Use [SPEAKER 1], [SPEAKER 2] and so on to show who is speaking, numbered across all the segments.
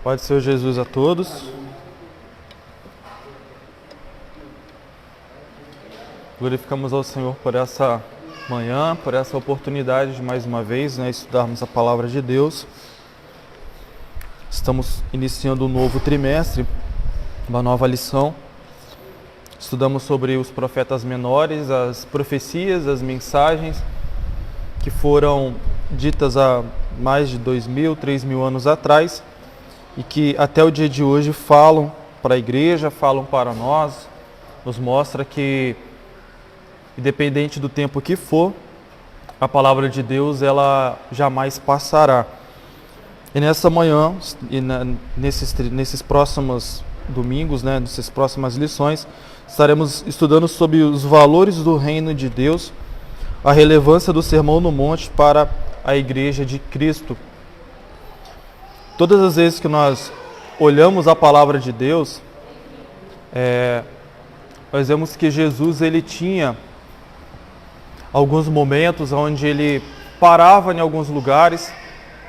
[SPEAKER 1] Pode ser o Jesus a todos. Glorificamos ao Senhor por essa manhã, por essa oportunidade de mais uma vez, estudarmos a Palavra de Deus. Estamos iniciando um novo trimestre, uma nova lição. Estudamos sobre os profetas menores, as profecias, as mensagens que foram ditas há mais de 2.000, 3.000 anos atrás e que até o dia de hoje falam para a igreja, falam para nós, nos mostra que, independente do tempo que for, a palavra de Deus ela jamais passará. E nessa manhã, nesses próximos domingos, nessas próximas lições, estaremos estudando sobre os valores do reino de Deus, a relevância do Sermão no Monte para a Igreja de Cristo. Todas as vezes que nós olhamos a palavra de Deus, nós vemos que Jesus ele tinha alguns momentos onde ele parava em alguns lugares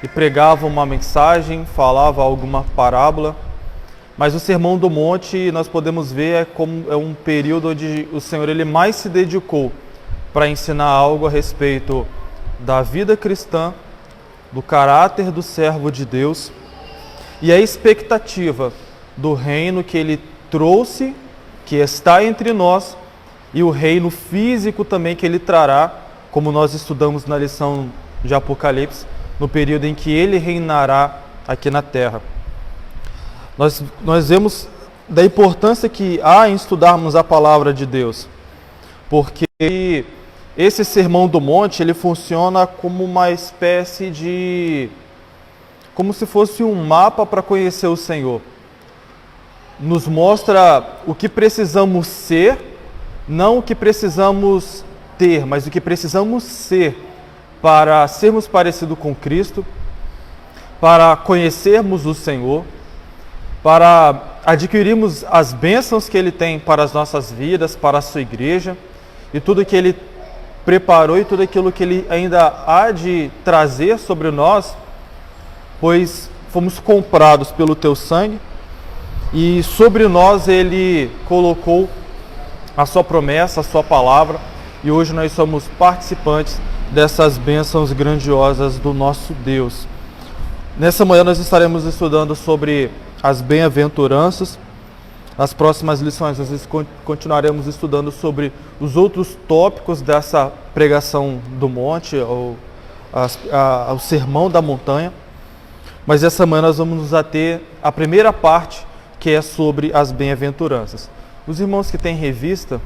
[SPEAKER 1] e pregava uma mensagem, falava alguma parábola. Mas o Sermão do Monte, nós podemos ver, é um período onde o Senhor ele mais se dedicou para ensinar algo a respeito da vida cristã, do caráter do servo de Deus e a expectativa do reino que ele trouxe, que está entre nós, e o reino físico também que ele trará, como nós estudamos na lição de Apocalipse, no período em que ele reinará aqui na terra. Nós vemos da importância que há em estudarmos a palavra de Deus, porque esse Sermão do Monte, ele funciona como uma espécie de... como se fosse um mapa para conhecer o Senhor. Nos mostra o que precisamos ser, não o que precisamos ter, mas o que precisamos ser para sermos parecidos com Cristo, para conhecermos o Senhor, para adquirirmos as bênçãos que Ele tem para as nossas vidas, para a sua igreja, e tudo que Ele preparou e tudo aquilo que Ele ainda há de trazer sobre nós, pois fomos comprados pelo Teu sangue, e sobre nós Ele colocou a Sua promessa, a Sua palavra, e hoje nós somos participantes dessas bênçãos grandiosas do nosso Deus. Nessa manhã nós estaremos estudando sobre as bem-aventuranças. Nas próximas lições nós continuaremos estudando sobre os outros tópicos dessa pregação do monte, ou o sermão da montanha. Mas essa manhã nós vamos nos ater à primeira parte, que é sobre as bem-aventuranças. Os irmãos que têm revista,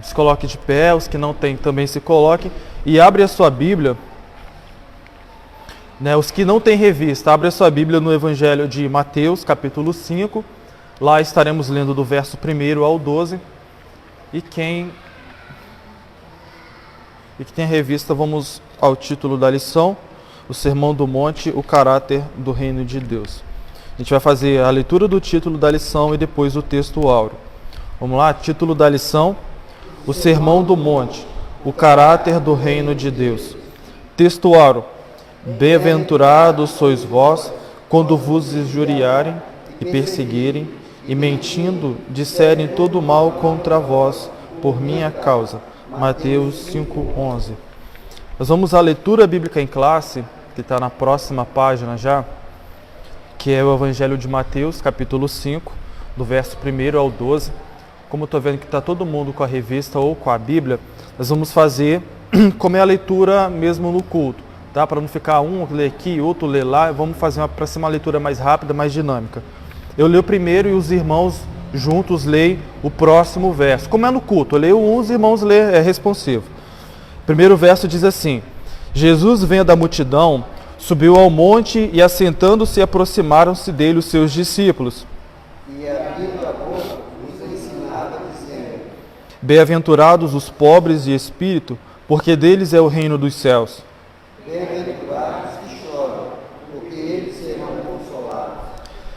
[SPEAKER 1] se coloquem de pé, os que não têm também se coloquem, e abre a sua Bíblia. Os que não têm revista, abre a sua Bíblia no Evangelho de Mateus, capítulo 5. Lá estaremos lendo do verso 1 ao 12. E quem tem a revista, vamos ao título da lição, o Sermão do Monte, o caráter do reino de Deus. A gente vai fazer a leitura do título da lição e depois o texto áureo. Vamos lá, título da lição, o Sermão do Monte, o caráter do reino de Deus. Texto áureo. Bem-aventurados sois vós, quando vos injuriarem e perseguirem, e mentindo, disserem todo mal contra vós, por minha causa. Mateus 5:11. Nós vamos à leitura bíblica em classe, que está na próxima página já, que é o Evangelho de Mateus, capítulo 5, do verso 1 ao 12. Como estou vendo que está todo mundo com a revista ou com a Bíblia, nós vamos fazer como é a leitura mesmo no culto. Tá? Para não ficar um ler aqui, outro ler lá, vamos fazer para ser uma leitura mais rápida, mais dinâmica. Eu leio primeiro e os irmãos juntos leem o próximo verso. Como é no culto, eu leio um, os irmãos leem, é responsivo. Primeiro verso diz assim: Jesus, vendo a multidão, subiu ao monte e, assentando-se, aproximaram-se dele os seus discípulos.
[SPEAKER 2] E abrindo a boca, nos ensinava, dizendo:
[SPEAKER 1] Bem-aventurados os pobres de espírito, porque deles é o reino dos céus.
[SPEAKER 2] Bem-aventurados que choram, porque eles serão consolados.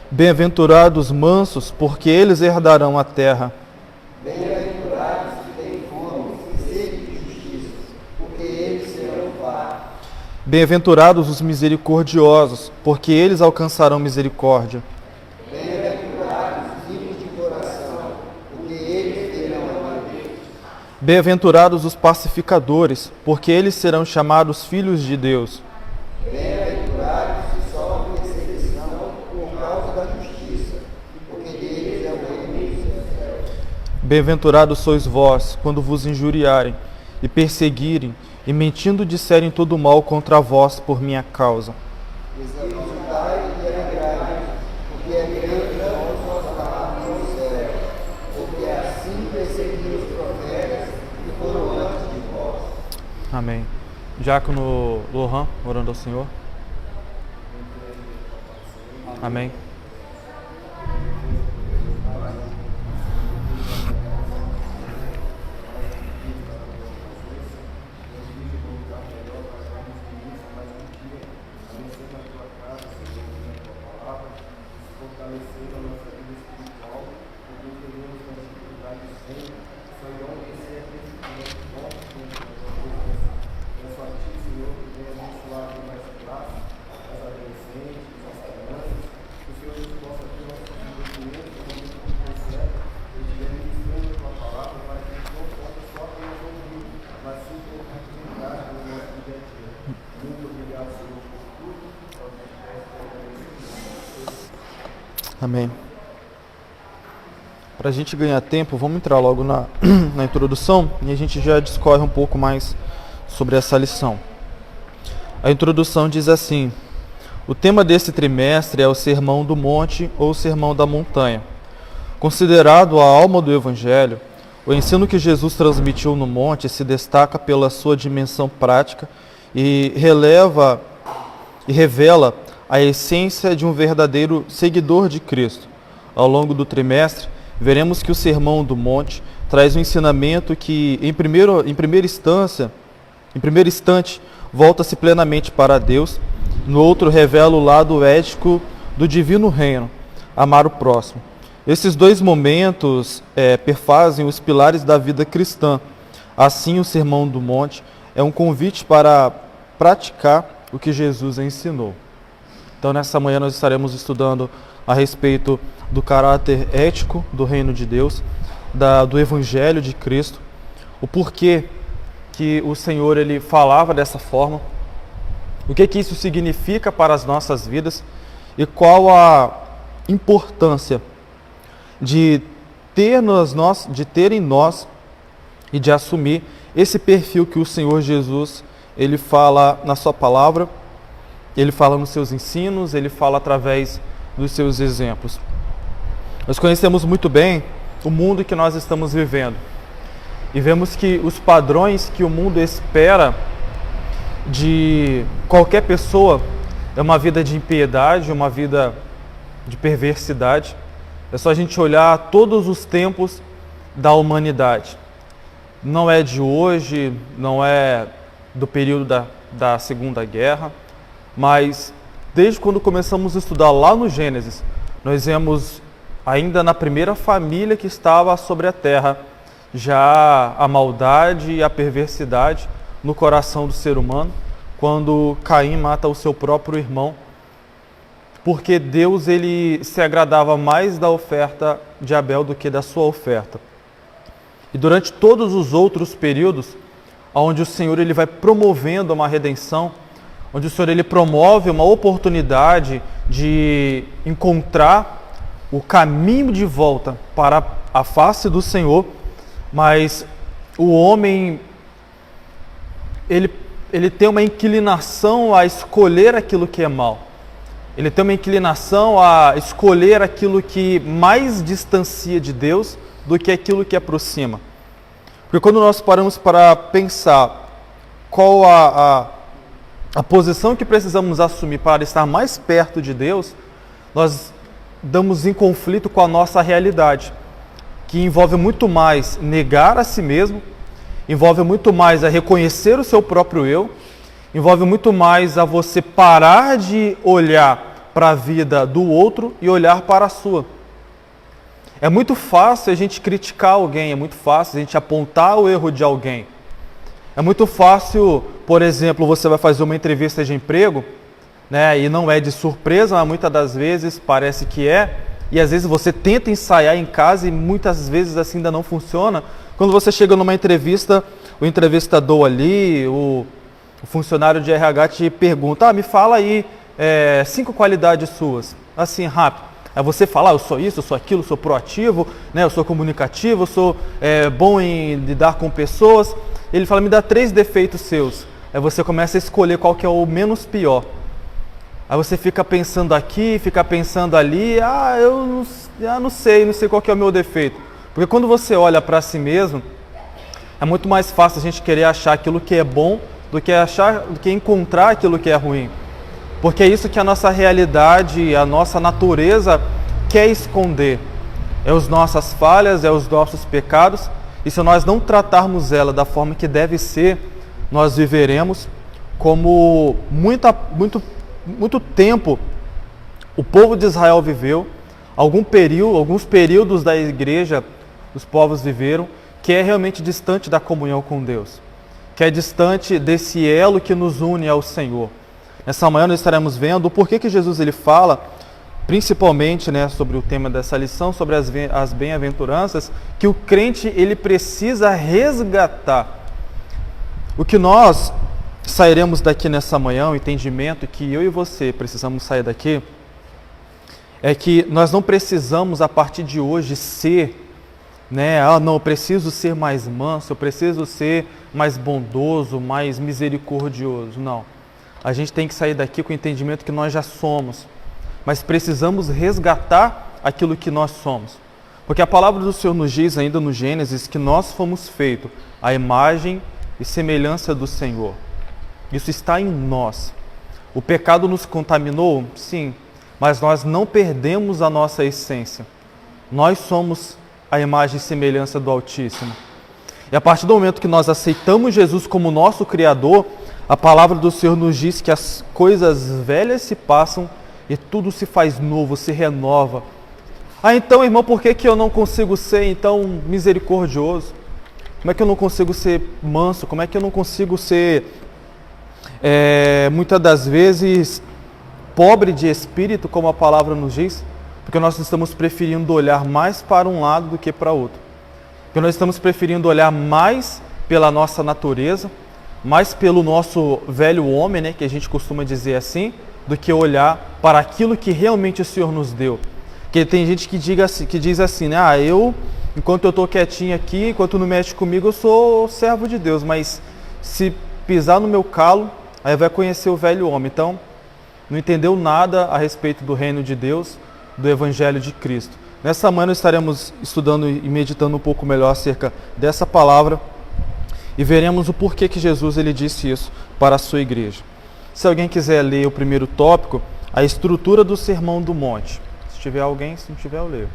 [SPEAKER 1] Bem-aventurados os mansos, porque eles herdarão a terra.
[SPEAKER 2] Bem-aventurados que têm fome e sede de justiça, porque eles serão fartos.
[SPEAKER 1] Bem-aventurados os misericordiosos, porque eles alcançarão misericórdia.
[SPEAKER 2] Bem-aventurados os limpos de coração, porque eles verão a Deus.
[SPEAKER 1] Bem-aventurados os pacificadores, porque eles serão chamados filhos de Deus.
[SPEAKER 2] Bem-aventurados que sofrem perseguição por causa da justiça, porque deles é o reino dos céus.
[SPEAKER 1] Bem-aventurados sois vós, quando vos injuriarem e perseguirem, e mentindo disserem todo mal contra vós por minha causa.
[SPEAKER 2] Exultai e alegrai, porque é grande a vossa palavra no céu, porque assim perseguiram os profetas que foram antes de vós.
[SPEAKER 1] Amém. Diácono Lohan, orando ao Senhor. Amém. Amém. Para a gente ganhar tempo, vamos entrar logo na introdução e a gente já discorre um pouco mais sobre essa lição. A introdução diz assim: o tema desse trimestre é o Sermão do Monte ou Sermão da Montanha. Considerado a alma do Evangelho, o ensino que Jesus transmitiu no monte se destaca pela sua dimensão prática e revela a essência de um verdadeiro seguidor de Cristo. Ao longo do trimestre, veremos que o Sermão do Monte traz um ensinamento que, em primeira instante, volta-se plenamente para Deus, no outro revela o lado ético do divino reino, amar o próximo. Esses dois momentos perfazem os pilares da vida cristã. Assim, o Sermão do Monte é um convite para praticar o que Jesus ensinou. Então, nessa manhã nós estaremos estudando a respeito do caráter ético do reino de Deus, do Evangelho de Cristo, o porquê que o Senhor ele falava dessa forma, o que isso significa para as nossas vidas e qual a importância de ter em nós e de assumir esse perfil que o Senhor Jesus ele fala na sua palavra. Ele fala nos seus ensinos, ele fala através dos seus exemplos. Nós conhecemos muito bem o mundo que nós estamos vivendo. E vemos que os padrões que o mundo espera de qualquer pessoa é uma vida de impiedade, uma vida de perversidade. É só a gente olhar todos os tempos da humanidade. Não é de hoje, não é do período da Segunda Guerra, mas desde quando começamos a estudar lá no Gênesis, nós vemos ainda na primeira família que estava sobre a terra, já a maldade e a perversidade no coração do ser humano, quando Caim mata o seu próprio irmão, porque Deus ele se agradava mais da oferta de Abel do que da sua oferta. E durante todos os outros períodos, onde o Senhor ele vai promovendo uma redenção, onde o Senhor ele promove uma oportunidade de encontrar o caminho de volta para a face do Senhor, mas o homem ele tem uma inclinação a escolher aquilo que é mal. Ele tem uma inclinação a escolher aquilo que mais distancia de Deus do que aquilo que aproxima. Porque quando nós paramos para pensar qual a posição que precisamos assumir para estar mais perto de Deus, nós damos em conflito com a nossa realidade, que envolve muito mais negar a si mesmo, envolve muito mais a reconhecer o seu próprio eu, envolve muito mais a você parar de olhar para a vida do outro e olhar para a sua. É muito fácil a gente criticar alguém, é muito fácil a gente apontar o erro de alguém. É muito fácil, por exemplo, você vai fazer uma entrevista de emprego, né, e não é de surpresa, mas muitas das vezes parece que é, e às vezes você tenta ensaiar em casa e muitas vezes assim ainda não funciona. Quando você chega numa entrevista, o entrevistador ali, o funcionário de RH te pergunta, me fala aí 5 qualidades suas, assim, rápido. Aí você fala, eu sou isso, eu sou aquilo, eu sou proativo, né, eu sou comunicativo, eu sou bom em lidar com pessoas. Ele fala, me dá 3 defeitos seus. Aí você começa a escolher qual que é o menos pior. Aí você fica pensando aqui, fica pensando ali, eu não sei qual que é o meu defeito. Porque quando você olha para si mesmo, é muito mais fácil a gente querer achar aquilo que é bom do que encontrar aquilo que é ruim. Porque é isso que a nossa realidade, a nossa natureza quer esconder. É as nossas falhas, é os nossos pecados. E se nós não tratarmos ela da forma que deve ser, nós viveremos como muito tempo o povo de Israel viveu, alguns períodos da igreja os povos viveram, que é realmente distante da comunhão com Deus, que é distante desse elo que nos une ao Senhor. Nessa manhã nós estaremos vendo o porquê que Jesus ele fala, principalmente, né, sobre o tema dessa lição, sobre as bem-aventuranças, que o crente ele precisa resgatar. O que nós sairemos daqui nessa manhã, o entendimento que eu e você precisamos sair daqui, é que nós não precisamos a partir de hoje ser, eu preciso ser mais manso, eu preciso ser mais bondoso, mais misericordioso. Não. A gente tem que sair daqui com o entendimento que nós já somos, mas precisamos resgatar aquilo que nós somos. Porque a palavra do Senhor nos diz ainda no Gênesis que nós fomos feitos à imagem e semelhança do Senhor. Isso está em nós. O pecado nos contaminou? Sim, mas nós não perdemos a nossa essência. Nós somos a imagem e semelhança do Altíssimo. E a partir do momento que nós aceitamos Jesus como nosso Criador, a palavra do Senhor nos diz que as coisas velhas se passam e tudo se faz novo, se renova. Então, irmão, por que eu não consigo ser, então, misericordioso? Como é que eu não consigo ser manso? Como é que eu não consigo ser, muitas das vezes, pobre de espírito, como a palavra nos diz? Porque nós estamos preferindo olhar mais para um lado do que para outro. Porque nós estamos preferindo olhar mais pela nossa natureza, mais pelo nosso velho homem, né, que a gente costuma dizer assim, do que olhar para aquilo que realmente o Senhor nos deu. Porque tem gente que diz assim, né, enquanto eu estou quietinho aqui, enquanto não mexe comigo, eu sou servo de Deus, mas se pisar no meu calo, aí vai conhecer o velho homem. Então, não entendeu nada a respeito do reino de Deus, do Evangelho de Cristo. Nessa manhã nós estaremos estudando e meditando um pouco melhor acerca dessa palavra e veremos o porquê que Jesus ele disse isso para a sua igreja. Se alguém quiser ler o primeiro tópico, a estrutura do Sermão do Monte. Se tiver alguém, se não tiver, eu leio.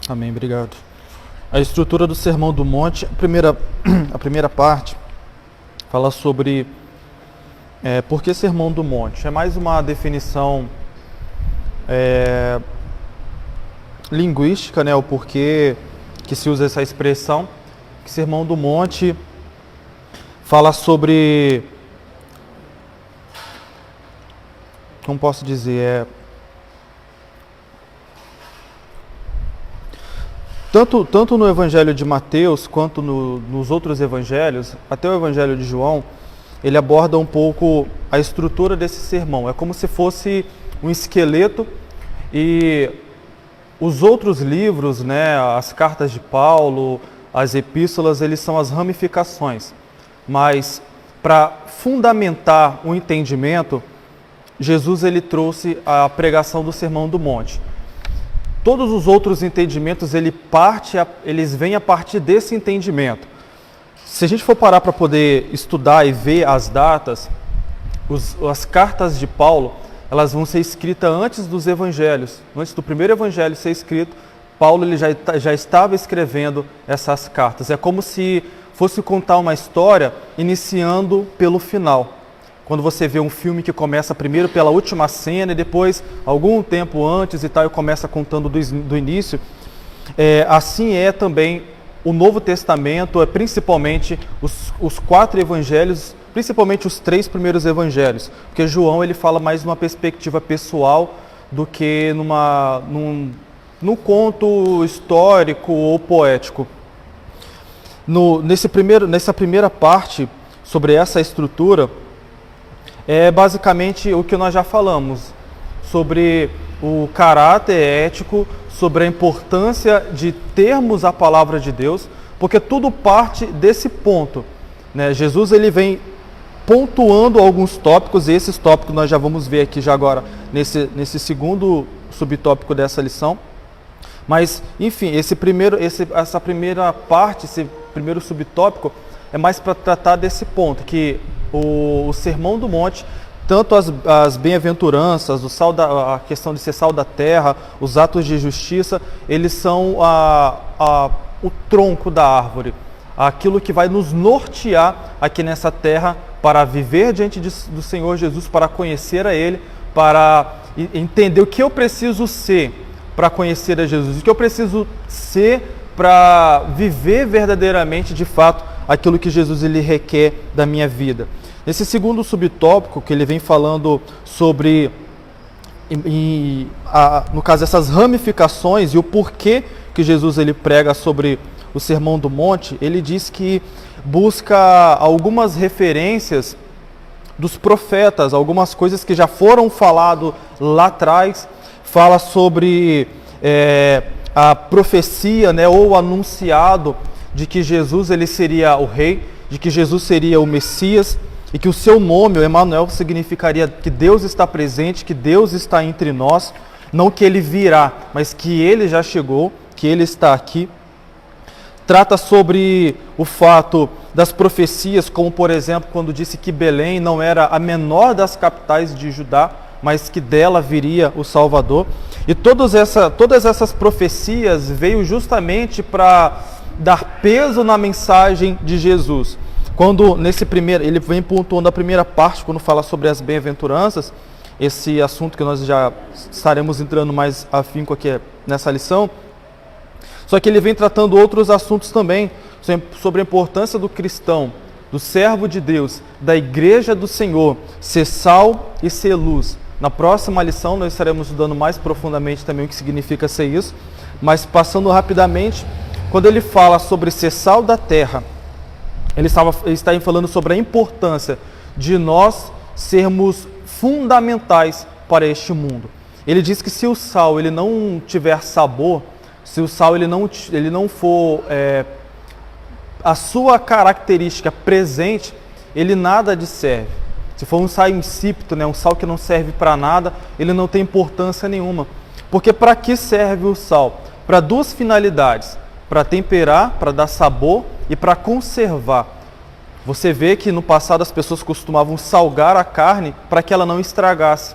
[SPEAKER 1] Amém, obrigado. A estrutura do Sermão do Monte, a primeira parte, fala sobre por que Sermão do Monte. É mais uma definição linguística, né, o porquê que se usa essa expressão. Que Sermão do Monte fala sobre, como posso dizer, tanto no Evangelho de Mateus quanto nos outros evangelhos, até o Evangelho de João, ele aborda um pouco a estrutura desse sermão. É como se fosse um esqueleto, e os outros livros, né, as cartas de Paulo, as epístolas, eles são as ramificações. Mas para fundamentar o entendimento, Jesus ele trouxe a pregação do Sermão do Monte. Todos os outros entendimentos, eles vêm a partir desse entendimento. Se a gente for parar para poder estudar e ver as datas, as cartas de Paulo, elas vão ser escritas antes dos evangelhos. Antes do primeiro evangelho ser escrito, Paulo ele já estava escrevendo essas cartas. É como se fosse contar uma história iniciando pelo final. Quando você vê um filme que começa primeiro pela última cena e depois, algum tempo antes e tal, e começa contando do início, assim é também o Novo Testamento, principalmente os 4 evangelhos, principalmente os 3 primeiros evangelhos, porque João ele fala mais numa perspectiva pessoal do que num conto histórico ou poético. Nessa primeira parte, sobre essa estrutura, é basicamente o que nós já falamos, sobre o caráter ético, sobre a importância de termos a palavra de Deus, porque tudo parte desse ponto, né? Jesus ele vem pontuando alguns tópicos, e esses tópicos nós já vamos ver aqui já agora, nesse segundo subtópico dessa lição. Mas, enfim, essa primeira parte, esse primeiro subtópico, é mais para tratar desse ponto, que o Sermão do Monte, tanto as bem-aventuranças, a questão de ser sal da terra, os atos de justiça, eles são o tronco da árvore, aquilo que vai nos nortear aqui nessa terra para viver diante do Senhor Jesus, para conhecer a Ele, para entender o que eu preciso ser para conhecer a Jesus, o que eu preciso ser para viver verdadeiramente, de fato, aquilo que Jesus ele requer da minha vida. Nesse segundo subtópico, que ele vem falando sobre, no caso, essas ramificações e o porquê que Jesus ele prega sobre o Sermão do Monte, ele diz que busca algumas referências dos profetas, algumas coisas que já foram faladas lá atrás, fala sobre a profecia, né, ou anunciado de que Jesus ele seria o rei, de que Jesus seria o Messias, e que o seu nome, o Emanuel, significaria que Deus está presente, que Deus está entre nós, não que ele virá, mas que ele já chegou, que ele está aqui. Trata sobre o fato das profecias, como por exemplo, quando disse que Belém não era a menor das capitais de Judá, mas que dela viria o Salvador. E todas essas profecias veio justamente para dar peso na mensagem de Jesus. Quando ele vem pontuando a primeira parte, quando fala sobre as bem-aventuranças, esse assunto que nós já estaremos entrando mais afinco aqui nessa lição, só que ele vem tratando outros assuntos também, sobre a importância do cristão, do servo de Deus, da igreja do Senhor, ser sal e ser luz. Na próxima lição nós estaremos estudando mais profundamente também o que significa ser isso, mas passando rapidamente, quando ele fala sobre ser sal da terra, ele está falando sobre a importância de nós sermos fundamentais para este mundo. Ele diz que se o sal ele não tiver sabor, se o sal ele não for a sua característica presente, ele nada lhe serve. Se for um sal insípido, né, um sal que não serve para nada, ele não tem importância nenhuma. Porque para que serve o sal? Para 2 finalidades: para temperar, para dar sabor e para conservar. Você vê que no passado as pessoas costumavam salgar a carne para que ela não estragasse.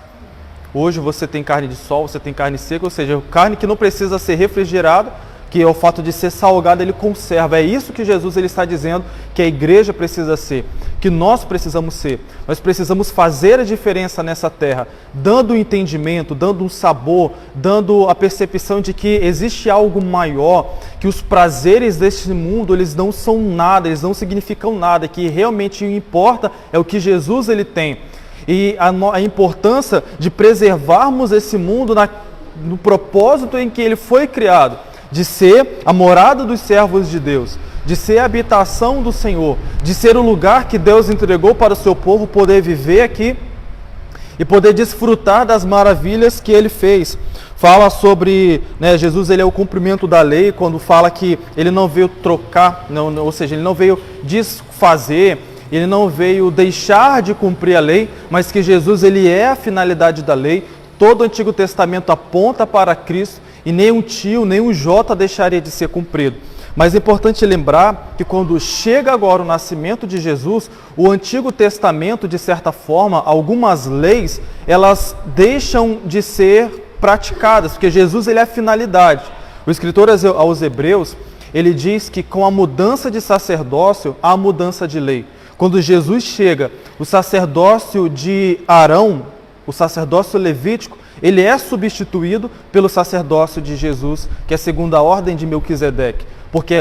[SPEAKER 1] Hoje você tem carne de sol, você tem carne seca, ou seja, carne que não precisa ser refrigerada, que é o fato de ser salgado, ele conserva. É isso que Jesus ele está dizendo que a igreja precisa ser, que nós precisamos ser. Nós precisamos fazer a diferença nessa terra, dando um entendimento, dando um sabor, dando a percepção de que existe algo maior, que os prazeres deste mundo, eles não são nada, eles não significam nada, que realmente o que importa é o que Jesus ele tem. E a importância de preservarmos esse mundo no propósito em que ele foi criado, de ser a morada dos servos de Deus, de ser a habitação do Senhor, de ser o lugar que Deus entregou para o seu povo poder viver aqui e poder desfrutar das maravilhas que ele fez. Fala sobre, Jesus ele é o cumprimento da lei, quando fala que ele não veio trocar, ou seja, ele não veio desfazer, ele não veio deixar de cumprir a lei, mas que Jesus ele é a finalidade da lei. Todo o Antigo Testamento aponta para Cristo e nem um tio, nem um jota deixaria de ser cumprido. Mas é importante lembrar que quando chega agora o nascimento de Jesus, o Antigo Testamento, de certa forma, algumas leis, elas deixam de ser praticadas, porque Jesus ele é a finalidade. O escritor aos Hebreus, ele diz que com a mudança de sacerdócio, há a mudança de lei. Quando Jesus chega, o sacerdócio de Arão, o sacerdócio levítico, ele é substituído pelo sacerdócio de Jesus, que é segundo a ordem de Melquisedeque. Porque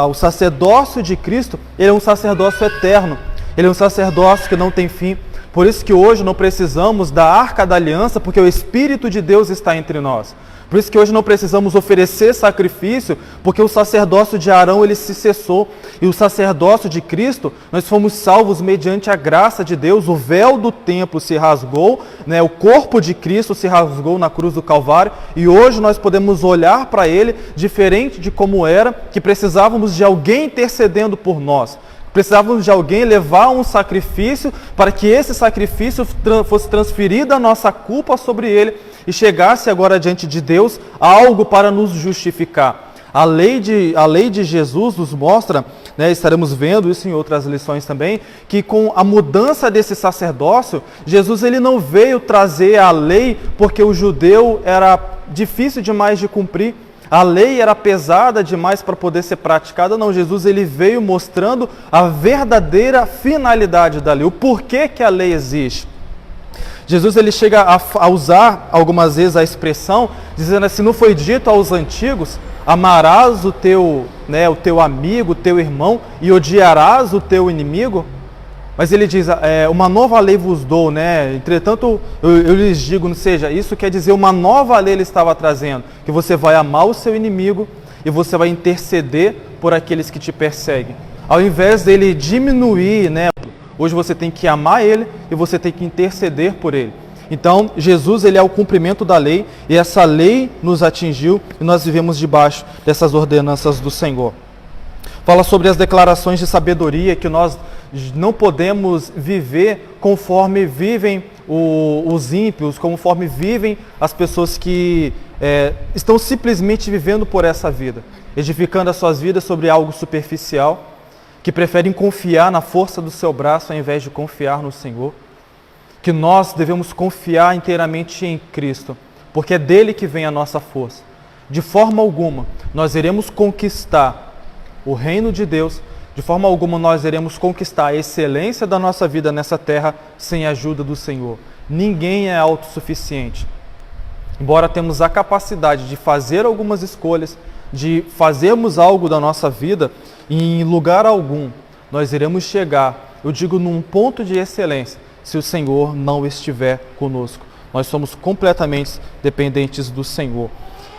[SPEAKER 1] o sacerdócio de Cristo, ele é um sacerdócio eterno, ele é um sacerdócio que não tem fim. Por isso que hoje não precisamos da Arca da Aliança, porque o Espírito de Deus está entre nós. Por isso que hoje não precisamos oferecer sacrifício, porque o sacerdócio de Arão ele se cessou. E o sacerdócio de Cristo, nós fomos salvos mediante a graça de Deus. O véu do templo se rasgou, o corpo de Cristo se rasgou na cruz do Calvário. E hoje nós podemos olhar para ele diferente de como era, que precisávamos de alguém intercedendo por nós. Precisávamos de alguém levar um sacrifício para que esse sacrifício fosse transferido a nossa culpa sobre ele e chegasse agora diante de Deus algo para nos justificar. A lei de Jesus nos mostra, estaremos vendo isso em outras lições também, que com a mudança desse sacerdócio, Jesus ele não veio trazer a lei porque o judeu era difícil demais de cumprir. A lei era pesada demais para poder ser praticada. Não, Jesus ele veio mostrando a verdadeira finalidade da lei, o porquê que a lei existe. Jesus ele chega a usar algumas vezes a expressão, dizendo assim, não foi dito aos antigos, amarás o teu amigo, o teu irmão, e odiarás o teu inimigo? Mas ele diz, uma nova lei vos dou, entretanto eu lhes digo, ou seja, isso quer dizer uma nova lei ele estava trazendo, que você vai amar o seu inimigo e você vai interceder por aqueles que te perseguem. Ao invés dele diminuir, hoje você tem que amar ele e você tem que interceder por ele. Então, Jesus ele é o cumprimento da lei e essa lei nos atingiu e nós vivemos debaixo dessas ordenanças do Senhor. Fala sobre as declarações de sabedoria, que nós não podemos viver conforme vivem os ímpios, conforme vivem as pessoas que estão simplesmente vivendo por essa vida, edificando as suas vidas sobre algo superficial, que preferem confiar na força do seu braço ao invés de confiar no Senhor. Que nós devemos confiar inteiramente em Cristo, porque é dele que vem a nossa força. De forma alguma nós iremos conquistar o reino de Deus, de forma alguma nós iremos conquistar a excelência da nossa vida nessa terra sem a ajuda do Senhor. Ninguém é autossuficiente. Embora temos a capacidade de fazer algumas escolhas, de fazermos algo da nossa vida, em lugar algum nós iremos chegar, eu digo, num ponto de excelência, se o Senhor não estiver conosco. Nós somos completamente dependentes do Senhor.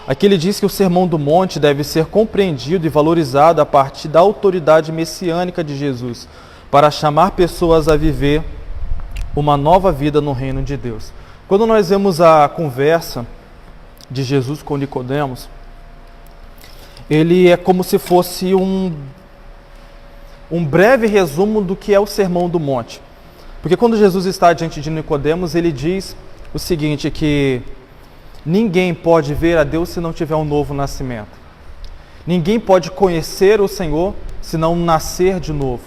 [SPEAKER 1] Aqui ele diz que o Sermão do Monte deve ser compreendido e valorizado a partir da autoridade messiânica de Jesus, para chamar pessoas a viver uma nova vida no reino de Deus. Quando nós vemos a conversa de Jesus com Nicodemos, ele é como se fosse um breve resumo do que é o Sermão do Monte. Porque quando Jesus está diante de Nicodemos, ele diz o seguinte, que ninguém pode ver a Deus se não tiver um novo nascimento. Ninguém pode conhecer o Senhor se não nascer de novo.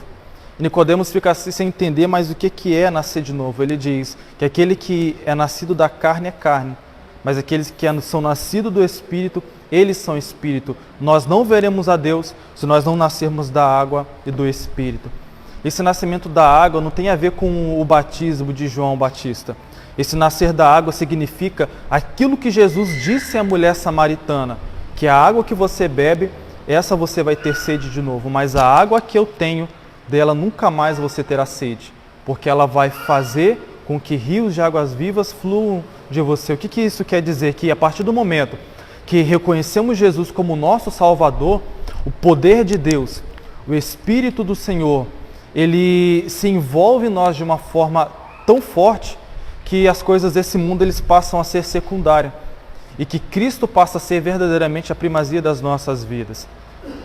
[SPEAKER 1] Nicodemos fica assim sem entender mais o que é nascer de novo. Ele diz que aquele que é nascido da carne é carne, mas aqueles que são nascidos do Espírito, eles são Espírito. Nós não veremos a Deus se nós não nascermos da água e do Espírito. Esse nascimento da água não tem a ver com o batismo de João Batista. Esse nascer da água significa aquilo que Jesus disse à mulher samaritana, que a água que você bebe, essa você vai ter sede de novo, mas a água que eu tenho, dela nunca mais você terá sede, porque ela vai fazer com que rios de águas vivas fluam de você. O que isso quer dizer? Que a partir do momento que reconhecemos Jesus como nosso Salvador, o poder de Deus, o Espírito do Senhor, ele se envolve em nós de uma forma tão forte que as coisas desse mundo eles passam a ser secundárias e que Cristo passa a ser verdadeiramente a primazia das nossas vidas.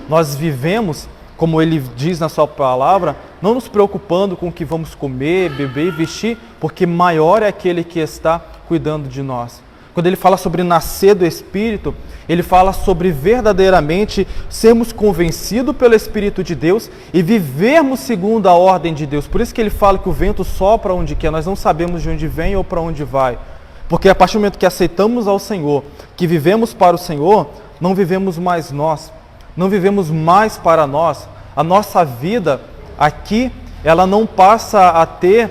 [SPEAKER 1] Nós vivemos, como Ele diz na sua palavra, não nos preocupando com o que vamos comer, beber e vestir, porque maior é aquele que está cuidando de nós. Quando Ele fala sobre nascer do Espírito, Ele fala sobre verdadeiramente sermos convencidos pelo Espírito de Deus e vivermos segundo a ordem de Deus. Por isso que Ele fala que o vento sopra onde quer, nós não sabemos de onde vem ou para onde vai. Porque a partir do momento que aceitamos ao Senhor, que vivemos para o Senhor, não vivemos mais nós, não vivemos mais para nós. A nossa vida aqui, ela não passa a ter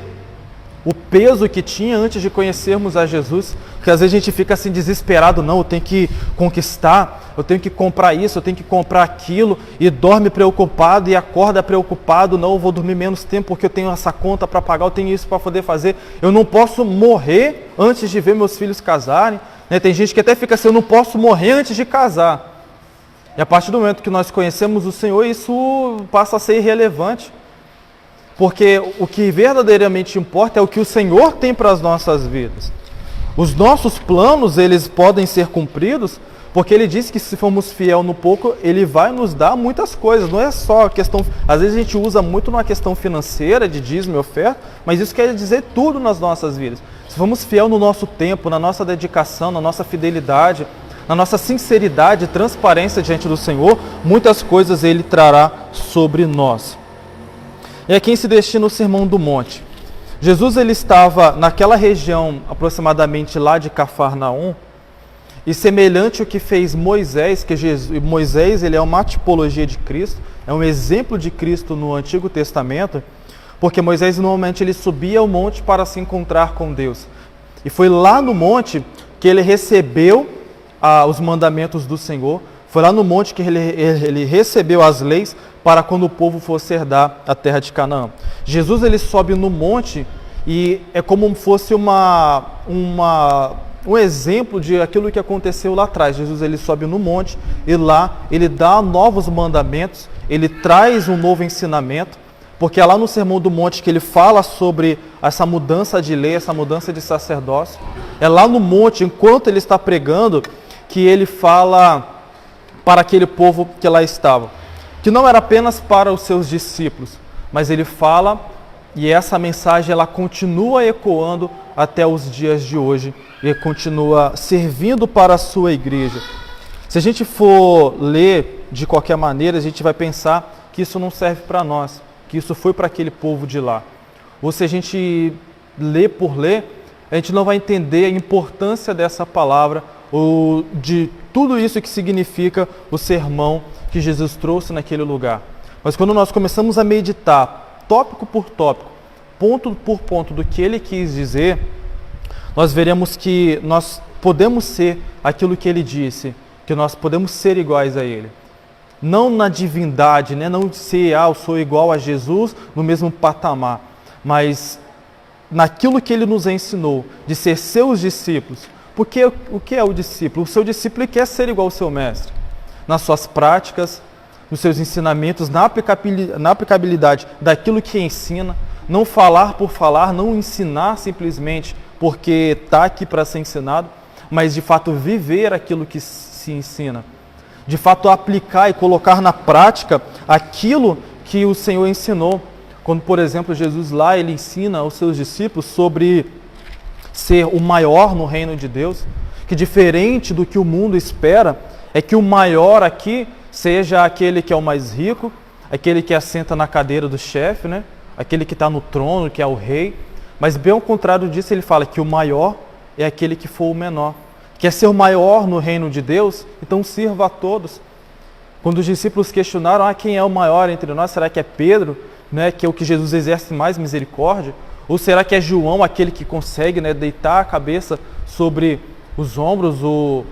[SPEAKER 1] o peso que tinha antes de conhecermos a Jesus, porque às vezes a gente fica assim desesperado, não, eu tenho que conquistar, eu tenho que comprar isso, eu tenho que comprar aquilo, e dorme preocupado e acorda preocupado, não, eu vou dormir menos tempo porque eu tenho essa conta para pagar, eu tenho isso para poder fazer, eu não posso morrer antes de ver meus filhos casarem, né? Tem gente que até fica assim, eu não posso morrer antes de casar. E a partir do momento que nós conhecemos o Senhor, isso passa a ser irrelevante. Porque o que verdadeiramente importa é o que o Senhor tem para as nossas vidas. Os nossos planos, eles podem ser cumpridos, porque Ele disse que se formos fiel no pouco, Ele vai nos dar muitas coisas. Não é só a questão... Às vezes a gente usa muito numa questão financeira, de dízimo e oferta, mas isso quer dizer tudo nas nossas vidas. Se formos fiel no nosso tempo, na nossa dedicação, na nossa fidelidade, na nossa sinceridade e transparência diante do Senhor, muitas coisas Ele trará sobre nós. E aqui se destina o Sermão do Monte. Jesus ele estava naquela região, aproximadamente lá de Cafarnaum, e semelhante ao que fez Moisés, que Moisés ele é uma tipologia de Cristo, é um exemplo de Cristo no Antigo Testamento, porque Moisés normalmente ele subia ao monte para se encontrar com Deus. E foi lá no monte que ele recebeu os mandamentos do Senhor, foi lá no monte que ele recebeu as leis para quando o povo fosse herdar a terra de Canaã. Jesus ele sobe no monte e é como se fosse um exemplo de aquilo que aconteceu lá atrás. Jesus ele sobe no monte e lá ele dá novos mandamentos, ele traz um novo ensinamento, porque é lá no Sermão do Monte que ele fala sobre essa mudança de lei, essa mudança de sacerdócio. É lá no monte, enquanto ele está pregando, que ele fala para aquele povo que lá estava, que não era apenas para os seus discípulos, mas ele fala, e essa mensagem ela continua ecoando até os dias de hoje, e continua servindo para a sua igreja. Se a gente for ler de qualquer maneira, a gente vai pensar que isso não serve para nós, que isso foi para aquele povo de lá. Ou se a gente lê por ler, a gente não vai entender a importância dessa palavra, ou de tudo isso que significa o sermão que Jesus trouxe naquele lugar. Mas quando nós começamos a meditar, tópico por tópico, ponto por ponto do que ele quis dizer, nós veremos que nós podemos ser aquilo que ele disse, que nós podemos ser iguais a ele. Não na divindade, né? Não ser, eu sou igual a Jesus no mesmo patamar, mas naquilo que ele nos ensinou, de ser seus discípulos. Porque o que é o discípulo? O seu discípulo quer ser igual ao seu mestre. Nas suas práticas, nos seus ensinamentos, na aplicabilidade daquilo que ensina. Não falar por falar, não ensinar simplesmente porque está aqui para ser ensinado, mas de fato viver aquilo que se ensina. De fato aplicar e colocar na prática aquilo que o Senhor ensinou. Quando, por exemplo, Jesus lá, ele ensina aos seus discípulos sobre ser o maior no reino de Deus, que diferente do que o mundo espera, é que o maior aqui seja aquele que é o mais rico, aquele que assenta na cadeira do chefe, né? Aquele que está no trono, que é o rei, mas bem ao contrário disso ele fala que o maior é aquele que for o menor, Quer ser o maior no reino de Deus? Então sirva a todos. Quando os discípulos questionaram, quem é o maior entre nós? Será que é Pedro, né, que é o que Jesus exerce mais misericórdia? Ou será que é João, aquele que consegue, né, deitar a cabeça sobre os ombros, o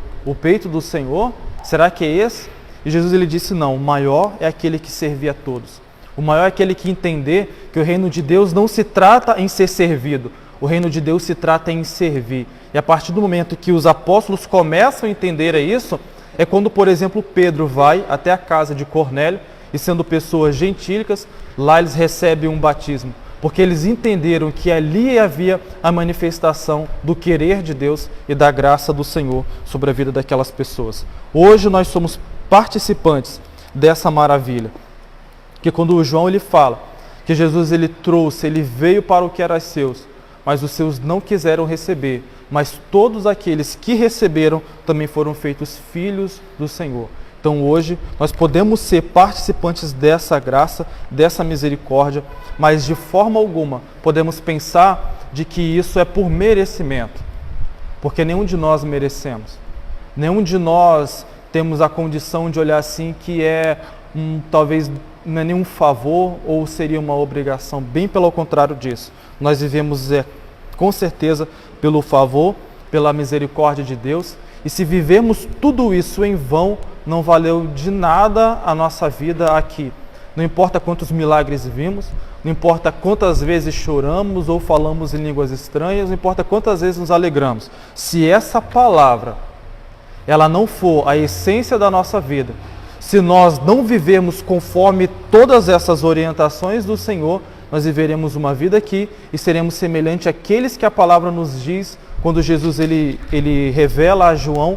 [SPEAKER 1] peito do Senhor? Será que é esse? E Jesus ele disse, não, o maior é aquele que servia a todos. O maior é aquele que entender que o reino de Deus não se trata em ser servido, o reino de Deus se trata em servir. E a partir do momento que os apóstolos começam a entender isso, é quando, por exemplo, Pedro vai até a casa de Cornélio, e sendo pessoas gentílicas, lá eles recebem um batismo, porque eles entenderam que ali havia a manifestação do querer de Deus e da graça do Senhor sobre a vida daquelas pessoas. Hoje nós somos participantes dessa maravilha, que quando o João ele fala que Jesus ele trouxe, ele veio para o que era seus, mas os seus não quiseram receber, mas todos aqueles que receberam também foram feitos filhos do Senhor. Então hoje nós podemos ser participantes dessa graça, dessa misericórdia, mas de forma alguma podemos pensar de que isso é por merecimento, porque nenhum de nós merecemos, nenhum de nós temos a condição de olhar assim que talvez não é nenhum favor ou seria uma obrigação, bem pelo contrário disso. Nós vivemos com certeza pelo favor, pela misericórdia de Deus, e se vivemos tudo isso em vão, não valeu de nada a nossa vida aqui. Não importa quantos milagres vimos, não importa quantas vezes choramos ou falamos em línguas estranhas, não importa quantas vezes nos alegramos. Se essa palavra, ela não for a essência da nossa vida, se nós não vivermos conforme todas essas orientações do Senhor, nós viveremos uma vida aqui e seremos semelhantes àqueles que a palavra nos diz, quando Jesus ele revela a João,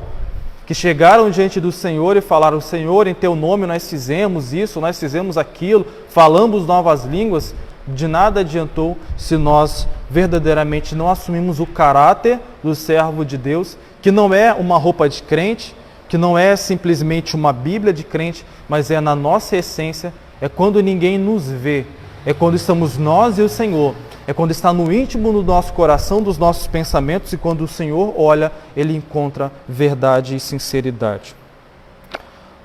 [SPEAKER 1] que chegaram diante do Senhor e falaram, Senhor, em teu nome nós fizemos isso, nós fizemos aquilo, falamos novas línguas. De nada adiantou se nós verdadeiramente não assumimos o caráter do servo de Deus, que não é uma roupa de crente, que não é simplesmente uma Bíblia de crente, mas é na nossa essência, é quando ninguém nos vê, é quando estamos nós e o Senhor, é quando está no íntimo do nosso coração, dos nossos pensamentos, e quando o Senhor olha, Ele encontra verdade e sinceridade.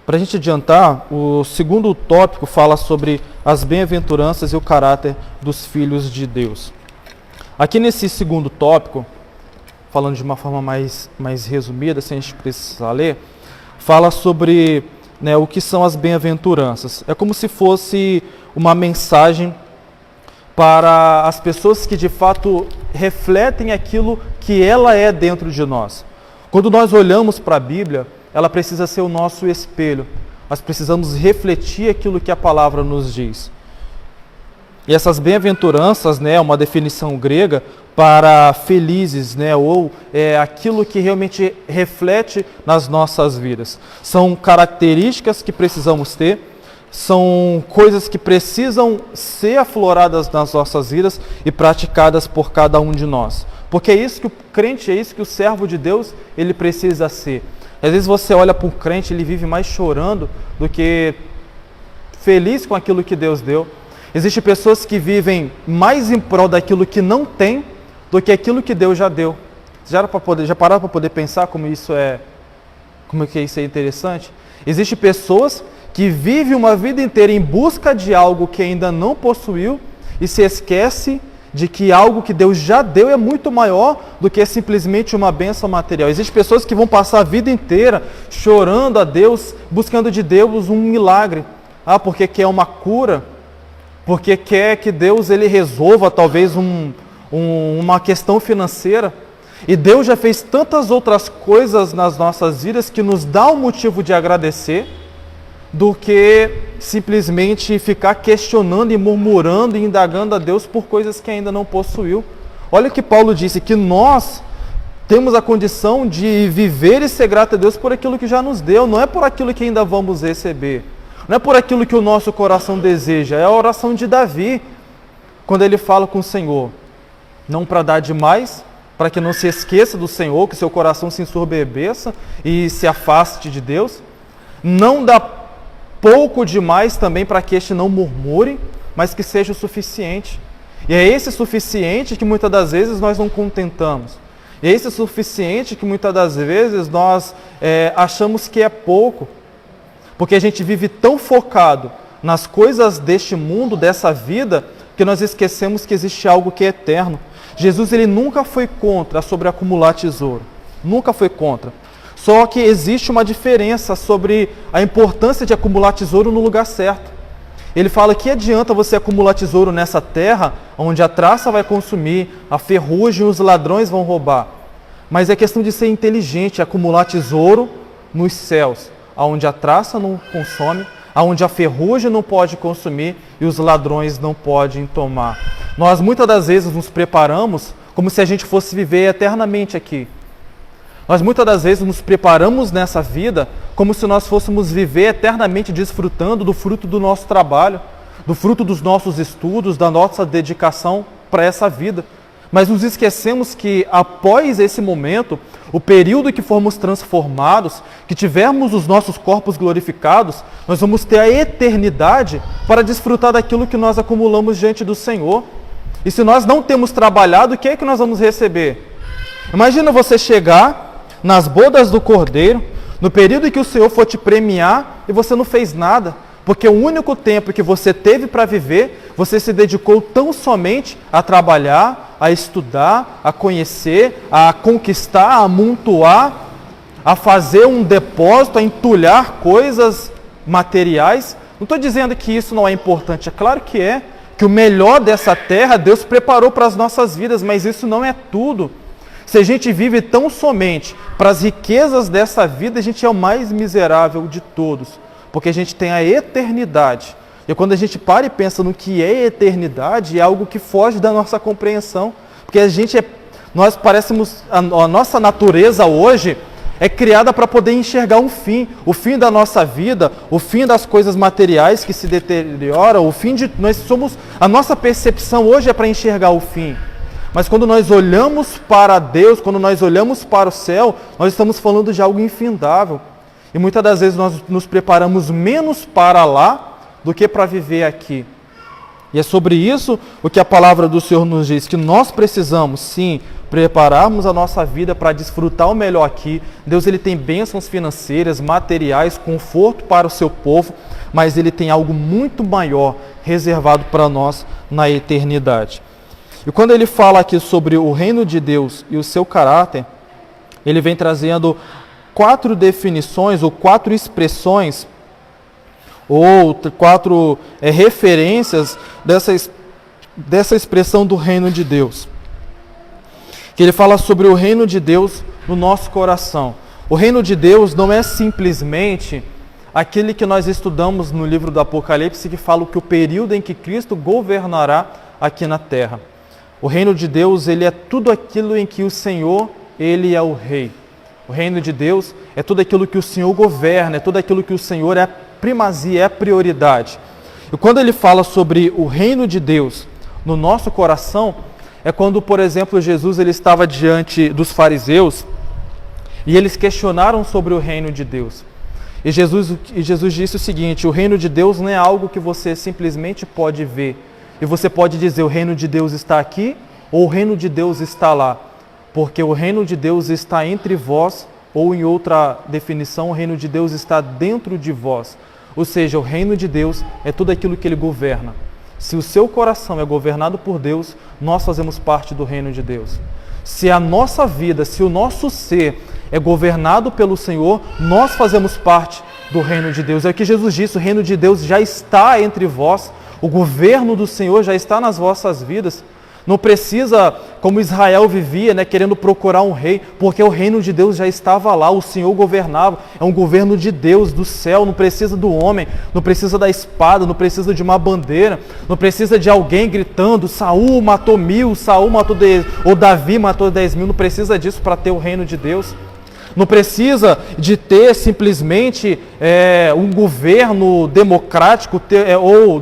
[SPEAKER 1] Para a gente adiantar, o segundo tópico fala sobre as bem-aventuranças e o caráter dos filhos de Deus. Aqui nesse segundo tópico, falando de uma forma mais resumida, sem a gente precisar ler, fala sobre o que são as bem-aventuranças. É como se fosse uma mensagem para as pessoas que de fato refletem aquilo que ela é dentro de nós. Quando nós olhamos para a Bíblia, ela precisa ser o nosso espelho. Nós precisamos refletir aquilo que a palavra nos diz. E essas bem-aventuranças, é uma definição grega para felizes, ou aquilo que realmente reflete nas nossas vidas. São características que precisamos ter, são coisas que precisam ser afloradas nas nossas vidas e praticadas por cada um de nós. Porque é isso que o crente, é isso que o servo de Deus, ele precisa ser. Às vezes você olha para um crente, ele vive mais chorando do que feliz com aquilo que Deus deu. Existem pessoas que vivem mais em prol daquilo que não tem do que aquilo que Deus já deu. Já pararam para poder pensar como isso é interessante? Existem pessoas que vivem uma vida inteira em busca de algo que ainda não possuiu e se esquece de que algo que Deus já deu é muito maior do que simplesmente uma bênção material. Existem pessoas que vão passar a vida inteira chorando a Deus, buscando de Deus um milagre. Porque quer uma cura, porque quer que Deus ele resolva talvez uma questão financeira. E Deus já fez tantas outras coisas nas nossas vidas que nos dá um motivo de agradecer, do que simplesmente ficar questionando e murmurando e indagando a Deus por coisas que ainda não possuiu. Olha o que Paulo disse, que nós temos a condição de viver e ser grato a Deus por aquilo que já nos deu, não é por aquilo que ainda vamos receber, não é por aquilo que o nosso coração deseja. É a oração de Davi, quando ele fala com o Senhor, não para dar demais, para que não se esqueça do Senhor, que seu coração se ensoberbeça e se afaste de Deus, não dá pouco demais também para que este não murmure, mas que seja o suficiente. E é esse suficiente que muitas das vezes nós não contentamos. Esse suficiente que muitas das vezes nós achamos que é pouco, porque a gente vive tão focado nas coisas deste mundo, dessa vida, que nós esquecemos que existe algo que é eterno. Jesus, ele nunca foi contra sobre acumular tesouro, nunca foi contra. Só que existe uma diferença sobre a importância de acumular tesouro no lugar certo. Ele fala que adianta você acumular tesouro nessa terra, onde a traça vai consumir, a ferrugem e os ladrões vão roubar. Mas é questão de ser inteligente, acumular tesouro nos céus, onde a traça não consome, onde a ferrugem não pode consumir e os ladrões não podem tomar. Nós muitas das vezes nos preparamos como se a gente fosse viver eternamente aqui. Nós muitas das vezes nos preparamos nessa vida como se nós fôssemos viver eternamente desfrutando do fruto do nosso trabalho, do fruto dos nossos estudos, da nossa dedicação para essa vida. Mas nos esquecemos que após esse momento, o período que formos transformados, que tivermos os nossos corpos glorificados, nós vamos ter a eternidade para desfrutar daquilo que nós acumulamos diante do Senhor. E se nós não temos trabalhado, o que é que nós vamos receber? Imagina você chegar nas bodas do Cordeiro, no período em que o Senhor for te premiar e você não fez nada, porque o único tempo que você teve para viver, você se dedicou tão somente a trabalhar, a estudar, a conhecer, a conquistar, a amontoar, a fazer um depósito, a entulhar coisas materiais. Não estou dizendo que isso não é importante, é claro que é, que o melhor dessa terra Deus preparou para as nossas vidas, mas isso não é tudo. Se a gente vive tão somente para as riquezas dessa vida, a gente é o mais miserável de todos, porque a gente tem a eternidade. E quando a gente para e pensa no que é eternidade, é algo que foge da nossa compreensão, porque nós parecemos, a nossa natureza hoje é criada para poder enxergar um fim, o fim da nossa vida, o fim das coisas materiais que se deterioram, a nossa percepção hoje é para enxergar o fim. Mas quando nós olhamos para Deus, quando nós olhamos para o céu, nós estamos falando de algo infindável. E muitas das vezes nós nos preparamos menos para lá do que para viver aqui. E é sobre isso o que a palavra do Senhor nos diz, que nós precisamos, sim, prepararmos a nossa vida para desfrutar o melhor aqui. Deus, ele tem bênçãos financeiras, materiais, conforto para o seu povo, mas ele tem algo muito maior reservado para nós na eternidade. E quando ele fala aqui sobre o reino de Deus e o seu caráter, ele vem trazendo 4 definições ou 4 expressões ou 4 referências dessa expressão do reino de Deus. Que ele fala sobre o reino de Deus no nosso coração. O reino de Deus não é simplesmente aquele que nós estudamos no livro do Apocalipse, que fala que o período em que Cristo governará aqui na terra. O reino de Deus, ele é tudo aquilo em que o Senhor, ele é o rei. O reino de Deus é tudo aquilo que o Senhor governa, é tudo aquilo que o Senhor é primazia, é prioridade. E quando ele fala sobre o reino de Deus no nosso coração, é quando, por exemplo, Jesus ele estava diante dos fariseus e eles questionaram sobre o reino de Deus. E Jesus disse o seguinte: o reino de Deus não é algo que você simplesmente pode ver. E você pode dizer, o reino de Deus está aqui ou o reino de Deus está lá. Porque o reino de Deus está entre vós, ou em outra definição, o reino de Deus está dentro de vós. Ou seja, o reino de Deus é tudo aquilo que ele governa. Se o seu coração é governado por Deus, nós fazemos parte do reino de Deus. Se a nossa vida, se o nosso ser é governado pelo Senhor, nós fazemos parte do reino de Deus. É o que Jesus disse, o reino de Deus já está entre vós, o governo do Senhor já está nas vossas vidas. Não precisa, como Israel vivia, querendo procurar um rei, porque o reino de Deus já estava lá, o Senhor governava. É um governo de Deus, do céu, não precisa do homem, não precisa da espada, não precisa de uma bandeira, não precisa de alguém gritando, Saul matou 1000, Saul matou 10, ou Davi matou 10.000, não precisa disso para ter o reino de Deus. Não precisa de ter simplesmente um governo democrático ou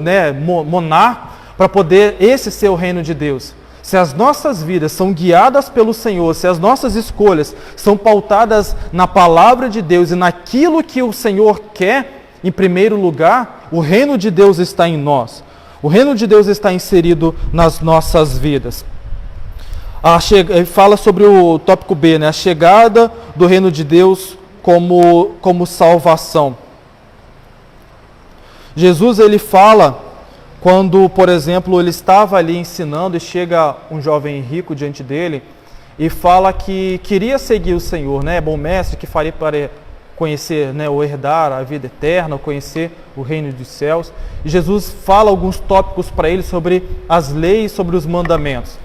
[SPEAKER 1] monarca para poder esse ser o reino de Deus. Se as nossas vidas são guiadas pelo Senhor, se as nossas escolhas são pautadas na palavra de Deus e naquilo que o Senhor quer, em primeiro lugar, o reino de Deus está em nós. O reino de Deus está inserido nas nossas vidas. Ele fala sobre o tópico B, né? A chegada do reino de Deus como salvação. Jesus, ele fala quando, por exemplo, ele estava ali ensinando e chega um jovem rico diante dele e fala que queria seguir o Senhor, né? Bom mestre, que faria para conhecer, né, ou herdar a vida eterna, ou conhecer o reino dos céus. E Jesus fala alguns tópicos para ele sobre as leis, sobre os mandamentos.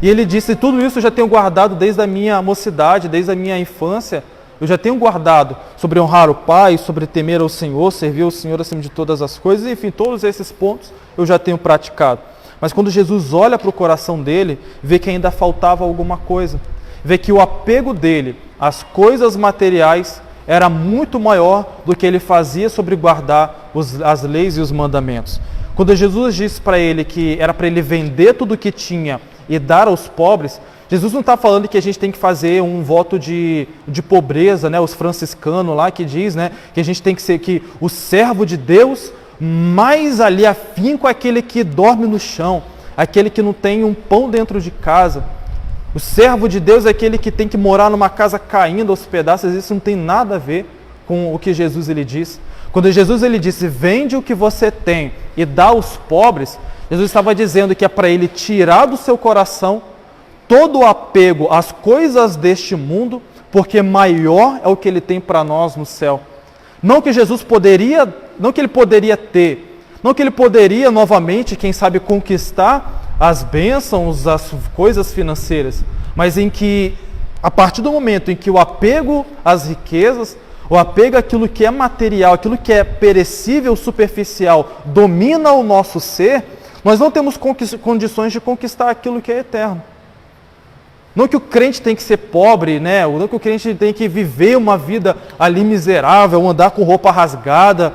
[SPEAKER 1] E ele disse: tudo isso eu já tenho guardado desde a minha mocidade, desde a minha infância. Eu já tenho guardado sobre honrar o Pai, sobre temer ao Senhor, servir ao Senhor acima de todas as coisas, enfim, todos esses pontos eu já tenho praticado. Mas quando Jesus olha para o coração dele, vê que ainda faltava alguma coisa. Vê que o apego dele às coisas materiais era muito maior do que ele fazia sobre guardar as leis e os mandamentos. Quando Jesus disse para ele que era para ele vender tudo o que tinha e dar aos pobres, Jesus não está falando que a gente tem que fazer um voto de pobreza, né? Os franciscanos lá que diz, né, que a gente tem que ser que o servo de Deus mais ali afinco é aquele que dorme no chão, aquele que não tem um pão dentro de casa. O servo de Deus é aquele que tem que morar numa casa caindo aos pedaços. Isso não tem nada a ver com o que Jesus ele disse. Quando Jesus ele disse: vende o que você tem e dá aos pobres, Jesus estava dizendo que é para ele tirar do seu coração todo o apego às coisas deste mundo, porque maior é o que ele tem para nós no céu. Não que Jesus poderia, não que ele poderia ter, não que ele poderia novamente, quem sabe, conquistar as bênçãos, as coisas financeiras, mas em que, a partir do momento em que o apego às riquezas, o apego àquilo que é material, aquilo que é perecível, superficial, domina o nosso ser, nós não temos condições de conquistar aquilo que é eterno. Não que o crente tem que ser pobre, né? Não que o crente tem que viver uma vida ali miserável, andar com roupa rasgada,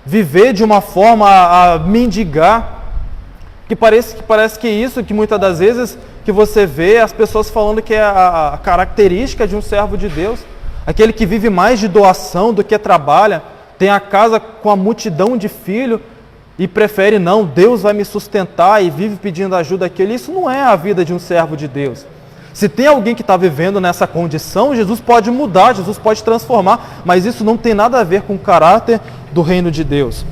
[SPEAKER 1] viver de uma forma a mendigar. Que parece que isso, que muitas das vezes que você vê as pessoas falando que é a característica de um servo de Deus, aquele que vive mais de doação do que trabalha, tem a casa com a multidão de filhos e prefere, não, Deus vai me sustentar, e vive pedindo ajuda àquele. Isso não é a vida de um servo de Deus. Se tem alguém que está vivendo nessa condição, Jesus pode mudar, Jesus pode transformar, mas isso não tem nada a ver com o caráter do reino de Deus.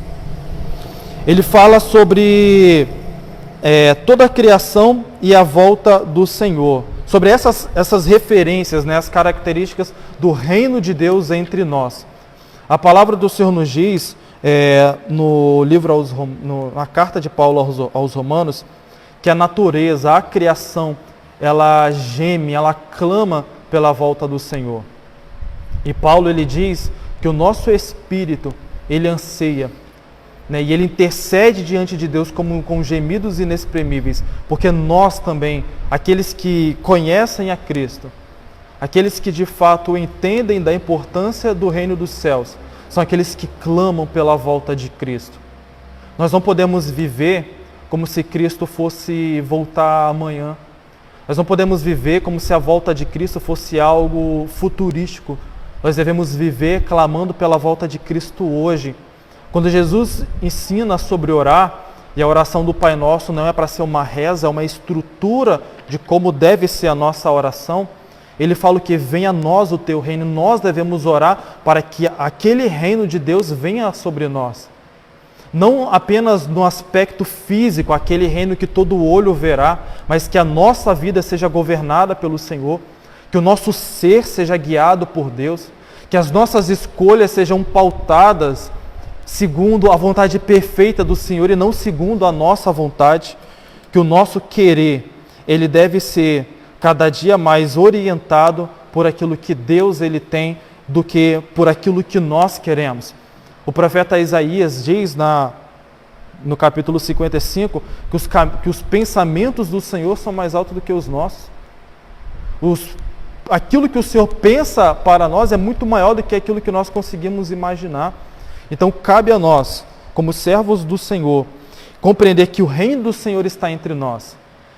[SPEAKER 1] Ele fala sobre toda a criação e a volta do Senhor, sobre essas referências, né, as características do reino de Deus entre nós. A palavra do Senhor nos diz, no livro na carta de Paulo aos Romanos, que a natureza, a criação, ela geme, ela clama pela volta do Senhor. E Paulo ele diz que o nosso espírito, ele anseia, né, e ele intercede diante de Deus com gemidos inexprimíveis, porque nós também, aqueles que conhecem a Cristo, aqueles que de fato entendem da importância do reino dos céus, são aqueles que clamam pela volta de Cristo. Nós não podemos viver como se Cristo fosse voltar amanhã. Nós não podemos viver como se a volta de Cristo fosse algo futurístico. Nós devemos viver clamando pela volta de Cristo hoje. Quando Jesus ensina sobre orar, e a oração do Pai Nosso não é para ser uma reza, é uma estrutura de como deve ser a nossa oração, ele fala que venha a nós o teu reino, nós devemos orar para que aquele reino de Deus venha sobre nós. Não apenas no aspecto físico, aquele reino que todo olho verá, mas que a nossa vida seja governada pelo Senhor, que o nosso ser seja guiado por Deus, que as nossas escolhas sejam pautadas segundo a vontade perfeita do Senhor e não segundo a nossa vontade, que o nosso querer, ele deve ser cada dia mais orientado por aquilo que Deus ele tem do que por aquilo que nós queremos. O profeta Isaías diz no capítulo 55 que os pensamentos do Senhor são mais altos do que os nossos. Aquilo que o Senhor pensa para nós é muito maior do que aquilo que nós conseguimos imaginar. Então cabe a nós, como servos do Senhor, compreender que o reino do Senhor está entre nós.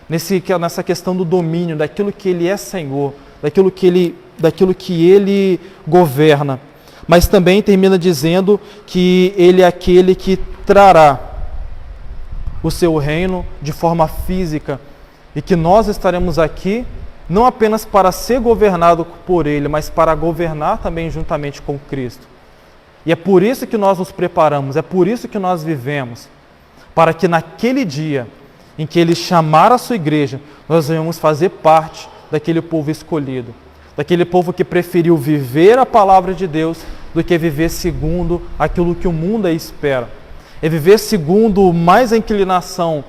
[SPEAKER 1] Nessa questão do domínio, daquilo que Ele é Senhor, daquilo que Ele governa. Mas também termina dizendo que Ele é aquele que trará o seu reino de forma física e que nós estaremos aqui não apenas para ser governado por Ele, mas para governar também juntamente com Cristo. E é por isso que nós nos preparamos, é por isso que nós vivemos, para que naquele dia em que Ele chamar a sua igreja, nós venhamos fazer parte daquele povo escolhido, daquele povo que preferiu viver a palavra de Deus do que viver segundo aquilo que o mundo espera. É viver segundo mais a inclinação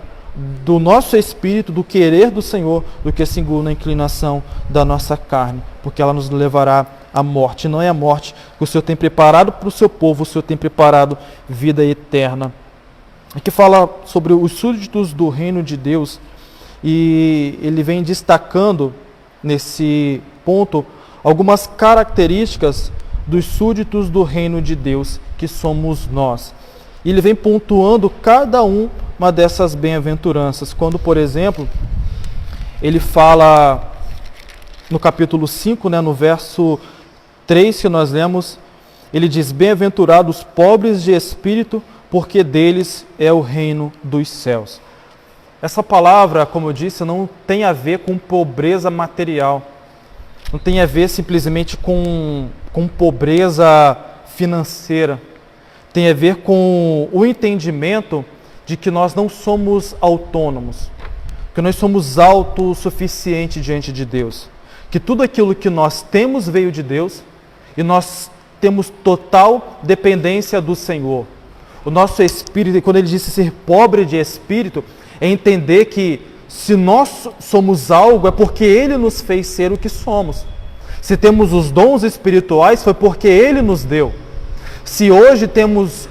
[SPEAKER 1] do nosso espírito, do querer do Senhor, do que segundo a inclinação da nossa carne, porque ela nos levará à morte. Não é a morte que o Senhor tem preparado para o seu povo, o Senhor tem preparado vida eterna. Aqui fala sobre os súditos do reino de Deus, e ele vem destacando nesse ponto algumas características dos súditos do reino de Deus, que somos nós. E ele vem pontuando cada uma dessas bem-aventuranças. Quando, por exemplo, ele fala no capítulo 5, no verso 3 que nós lemos, ele diz: bem-aventurados os pobres de espírito, porque deles é o reino dos céus. Essa palavra, como eu disse, não tem a ver com pobreza material, não tem a ver simplesmente com pobreza financeira, tem a ver com o entendimento de que nós não somos autônomos, que nós somos autossuficientes diante de Deus, que tudo aquilo que nós temos veio de Deus e nós temos total dependência do Senhor. O nosso espírito, quando ele disse ser pobre de espírito, é entender que se nós somos algo é porque Ele nos fez ser o que somos. Se temos os dons espirituais foi porque Ele nos deu. Se hoje temos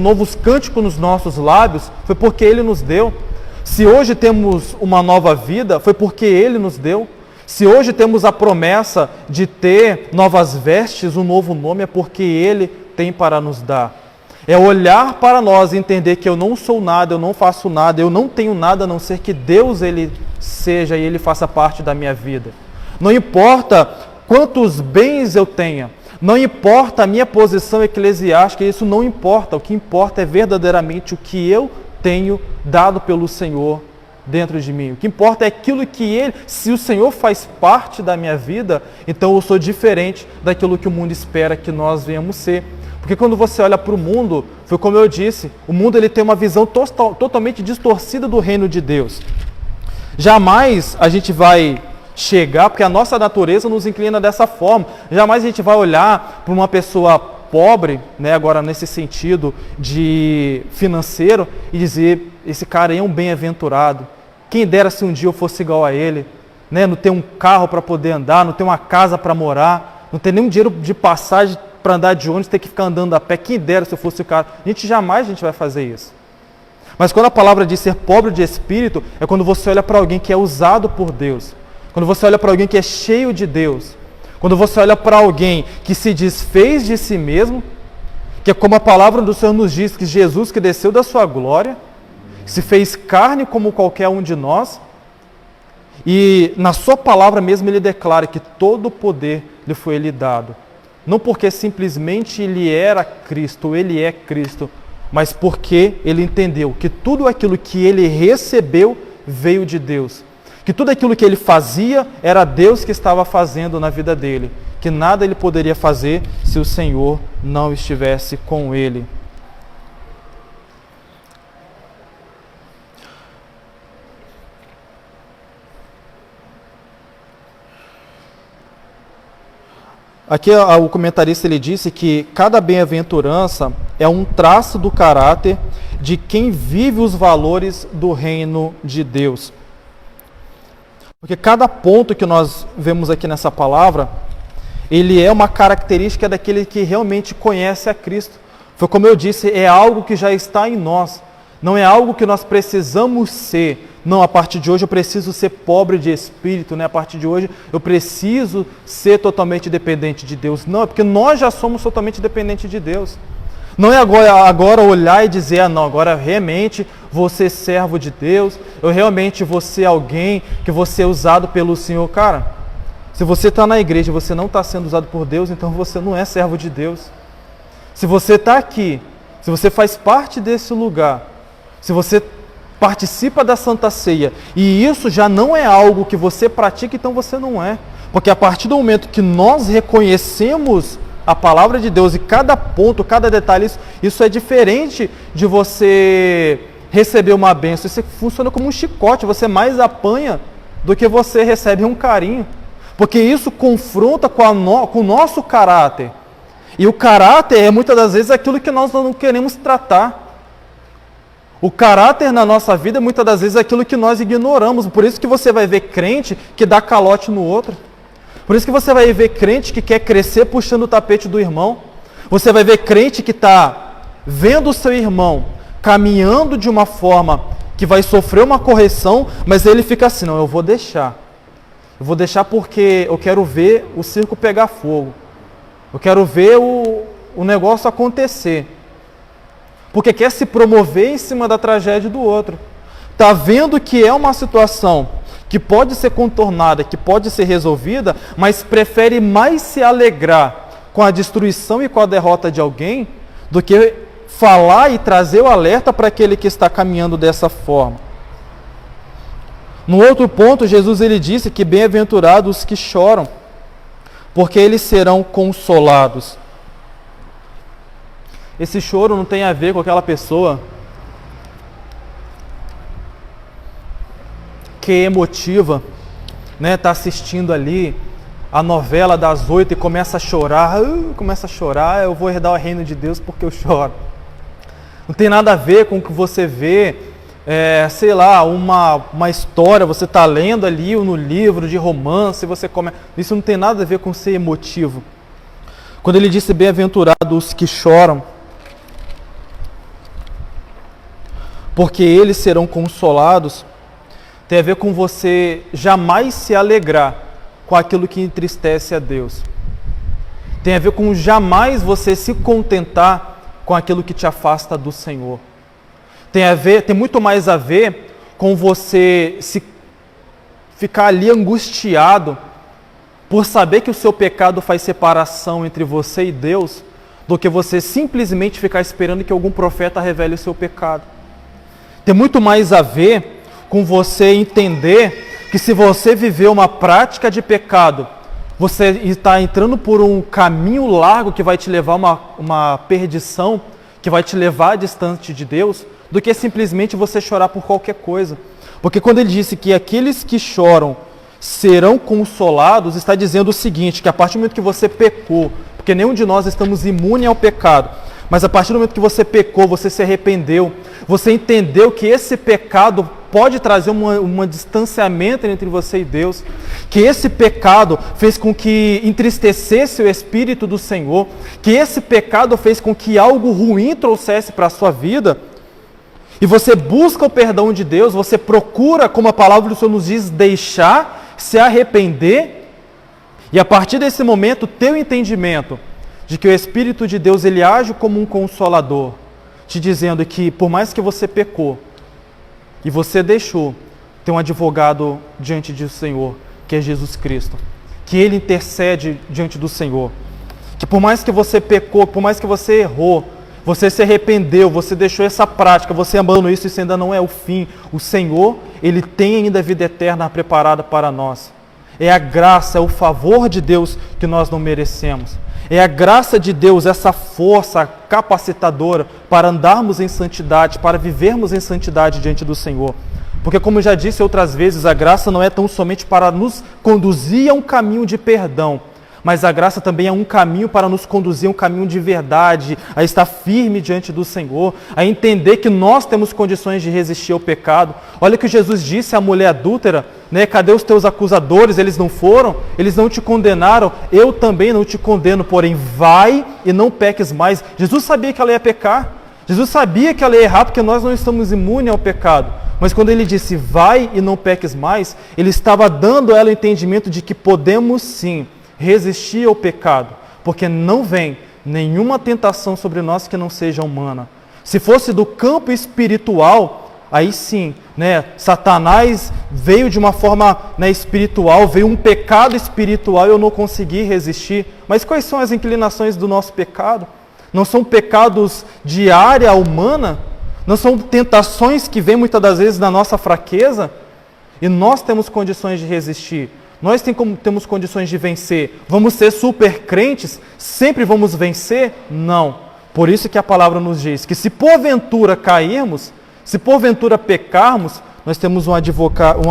[SPEAKER 1] novos cânticos nos nossos lábios, foi porque Ele nos deu. Se hoje temos uma nova vida, foi porque Ele nos deu. Se hoje temos a promessa de ter novas vestes, um novo nome, é porque Ele tem para nos dar. É olhar para nós e entender que eu não sou nada, eu não faço nada, eu não tenho nada a não ser que Deus Ele seja e Ele faça parte da minha vida. Não importa quantos bens eu tenha, não importa a minha posição eclesiástica, isso não importa. O que importa é verdadeiramente o que eu tenho dado pelo Senhor dentro de mim. O que importa é aquilo que Ele, se o Senhor faz parte da minha vida, então eu sou diferente daquilo que o mundo espera que nós venhamos ser. Porque quando você olha para o mundo, foi como eu disse, o mundo ele tem uma visão totalmente distorcida do reino de Deus. Jamais a gente vai chegar, porque a nossa natureza nos inclina dessa forma, jamais a gente vai olhar para uma pessoa pobre, agora nesse sentido de financeiro, e dizer, esse cara aí é um bem-aventurado, quem dera se um dia eu fosse igual a ele, não ter um carro para poder andar, não ter uma casa para morar, não ter nenhum dinheiro de passagem para andar de ônibus, ter que ficar andando a pé, quem dera se eu fosse o cara. Jamais a gente vai fazer isso. Mas quando a palavra diz ser pobre de espírito, é quando você olha para alguém que é usado por Deus, quando você olha para alguém que é cheio de Deus, quando você olha para alguém que se desfez de si mesmo, que é como a palavra do Senhor nos diz, que Jesus que desceu da sua glória, se fez carne como qualquer um de nós, e na sua palavra mesmo ele declara que todo o poder lhe foi lhe dado. Não porque simplesmente ele era Cristo, ele é Cristo, mas porque ele entendeu que tudo aquilo que ele recebeu veio de Deus. Que tudo aquilo que ele fazia era Deus que estava fazendo na vida dele. Que nada ele poderia fazer se o Senhor não estivesse com ele. Aqui o comentarista ele disse que cada bem-aventurança é um traço do caráter de quem vive os valores do reino de Deus. Porque cada ponto que nós vemos aqui nessa palavra, ele é uma característica daquele que realmente conhece a Cristo. Foi como eu disse, é algo que já está em nós. Não é algo que nós precisamos ser. Não, a partir de hoje eu preciso ser pobre de espírito, a partir de hoje eu preciso ser totalmente dependente de Deus. Não, é porque nós já somos totalmente dependentes de Deus. Não é agora olhar e dizer, não, agora realmente vou ser servo de Deus, eu realmente vou ser alguém que vou ser usado pelo Senhor. Cara, se você está na igreja e você não está sendo usado por Deus, então você não é servo de Deus. Se você está aqui, se você faz parte desse lugar, se você participa da Santa Ceia, e isso já não é algo que você pratica, então você não é. Porque a partir do momento que nós reconhecemos a palavra de Deus e cada ponto, cada detalhe, isso é diferente de você receber uma bênção. Isso funciona como um chicote, você mais apanha do que você recebe um carinho. Porque isso confronta com o nosso caráter. E o caráter é muitas das vezes aquilo que nós não queremos tratar. O caráter na nossa vida muitas das vezes é aquilo que nós ignoramos. Por isso que você vai ver crente que dá calote no outro. Por isso que você vai ver crente que quer crescer puxando o tapete do irmão. Você vai ver crente que está vendo o seu irmão caminhando de uma forma que vai sofrer uma correção, mas ele fica assim, não, eu vou deixar. Eu vou deixar porque eu quero ver o circo pegar fogo. Eu quero ver o negócio acontecer. Porque quer se promover em cima da tragédia do outro. Está vendo que é uma situação que pode ser contornada, que pode ser resolvida, mas prefere mais se alegrar com a destruição e com a derrota de alguém do que falar e trazer o alerta para aquele que está caminhando dessa forma. No outro ponto, Jesus ele disse que bem-aventurados os que choram, porque eles serão consolados. Esse choro não tem a ver com aquela pessoa que é emotiva, né? Tá assistindo ali a novela das 8 e começa a chorar, eu vou herdar o reino de Deus porque eu choro. Não tem nada a ver com o que você vê, sei lá, uma história, você está lendo ali no livro de romance, isso não tem nada a ver com ser emotivo. Quando ele disse bem-aventurados os que choram, porque eles serão consolados, tem a ver com você jamais se alegrar com aquilo que entristece a Deus. Tem a ver com jamais você se contentar com aquilo que te afasta do Senhor. Tem muito mais a ver com você ficar ali angustiado por saber que o seu pecado faz separação entre você e Deus, do que você simplesmente ficar esperando que algum profeta revele o seu pecado. Tem muito mais a ver com você entender que se você viver uma prática de pecado, você está entrando por um caminho largo que vai te levar a uma perdição, que vai te levar distante de Deus, do que simplesmente você chorar por qualquer coisa. Porque quando ele disse que aqueles que choram serão consolados, está dizendo o seguinte, que a partir do momento que você pecou, porque nenhum de nós estamos imunes ao pecado, mas a partir do momento que você pecou, você se arrependeu, você entendeu que esse pecado pode trazer um distanciamento entre você e Deus, que esse pecado fez com que entristecesse o Espírito do Senhor, que esse pecado fez com que algo ruim trouxesse para a sua vida, e você busca o perdão de Deus, você procura, como a palavra do Senhor nos diz, deixar, se arrepender, e a partir desse momento, ter o entendimento de que o Espírito de Deus ele age como um consolador, te dizendo que por mais que você pecou, e você deixou ter um advogado diante do Senhor, que é Jesus Cristo, que Ele intercede diante do Senhor, que por mais que você pecou, por mais que você errou, você se arrependeu, você deixou essa prática, você abandonou isso ainda não é o fim. O Senhor, Ele tem ainda a vida eterna preparada para nós. É a graça, é o favor de Deus que nós não merecemos. É a graça de Deus, essa força capacitadora para andarmos em santidade, para vivermos em santidade diante do Senhor. Porque, como eu já disse outras vezes, a graça não é tão somente para nos conduzir a um caminho de perdão, mas a graça também é um caminho para nos conduzir a um caminho de verdade, a estar firme diante do Senhor, a entender que nós temos condições de resistir ao pecado. Olha o que Jesus disse à mulher adúltera, né? Cadê os teus acusadores? Eles não foram? Eles não te condenaram? Eu também não te condeno, porém vai e não peques mais. Jesus sabia que ela ia pecar, Jesus sabia que ela ia errar, porque nós não estamos imunes ao pecado. Mas quando ele disse vai e não peques mais, ele estava dando a ela o entendimento de que podemos sim resistir ao pecado, porque não vem nenhuma tentação sobre nós que não seja humana. Se fosse do campo espiritual, aí sim, né, Satanás veio de uma forma, né, espiritual, veio um pecado espiritual e eu não consegui resistir. Mas quais são as inclinações do nosso pecado? Não são pecados de área humana? Não são tentações que vêm muitas das vezes na nossa fraqueza e nós temos condições de resistir. Nós temos condições de vencer. Vamos ser super crentes? Sempre vamos vencer? Não. Por isso que a palavra nos diz que se porventura cairmos, se porventura pecarmos, nós temos um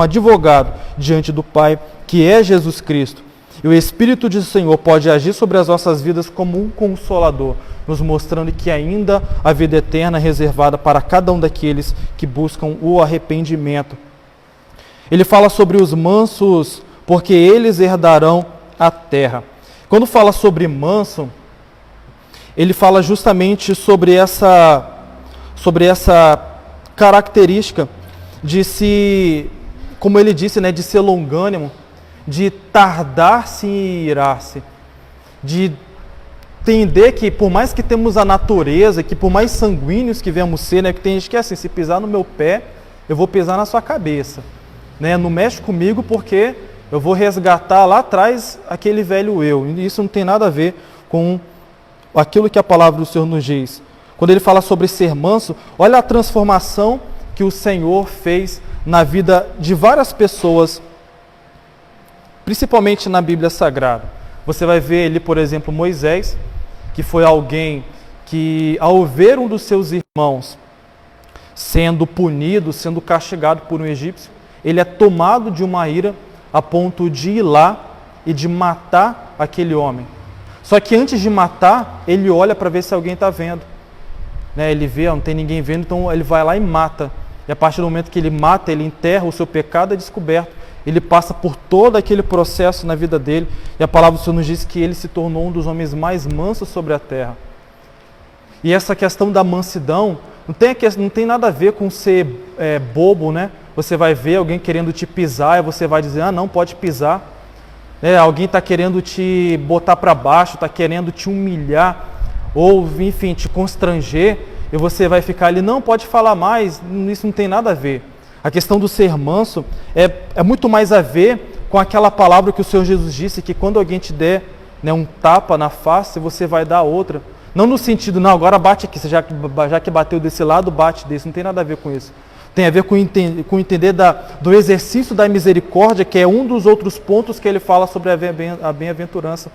[SPEAKER 1] advogado diante do Pai, que é Jesus Cristo. E o Espírito do Senhor pode agir sobre as nossas vidas como um consolador, nos mostrando que ainda a vida eterna é reservada para cada um daqueles que buscam o arrependimento. Ele fala sobre os mansos, porque eles herdarão a terra. Quando fala sobre manso, ele fala justamente sobre essa característica de se, como ele disse, né, de ser longânimo, de tardar-se em irar-se, de entender que por mais que temos a natureza, que por mais sanguíneos que venhamos ser, né, que tem gente que é assim, se pisar no meu pé, eu vou pisar na sua cabeça, né, não mexe comigo porque eu vou resgatar lá atrás aquele velho eu, e isso não tem nada a ver com aquilo que a palavra do Senhor nos diz. Quando ele fala sobre ser manso, olha a transformação que o Senhor fez na vida de várias pessoas, principalmente na Bíblia Sagrada. Você vai ver ali, por exemplo, Moisés, que foi alguém que, ao ver um dos seus irmãos sendo punido, sendo castigado por um egípcio, ele é tomado de uma ira a ponto de ir lá e de matar aquele homem. Só que antes de matar, ele olha para ver se alguém está vendo. Né? Ele vê, não tem ninguém vendo, então ele vai lá e mata. E a partir do momento que ele mata, ele enterra, o seu pecado é descoberto. Ele passa por todo aquele processo na vida dele. E a palavra do Senhor nos diz que ele se tornou um dos homens mais mansos sobre a terra. E essa questão da mansidão não tem nada a ver com ser bobo, né? Você vai ver alguém querendo te pisar e você vai dizer, não, pode pisar. Alguém está querendo te botar para baixo, está querendo te humilhar, ou enfim, te constranger, e você vai ficar ali, não, pode falar mais, isso não tem nada a ver. A questão do ser manso é muito mais a ver com aquela palavra que o Senhor Jesus disse, que quando alguém te der, né, um tapa na face, você vai dar outra. Não no sentido, não, agora bate aqui, já que bateu desse lado, bate desse, não tem nada a ver com isso. Tem a ver com entender do exercício da misericórdia, que é um dos outros pontos que ele fala sobre a bem-aventurança.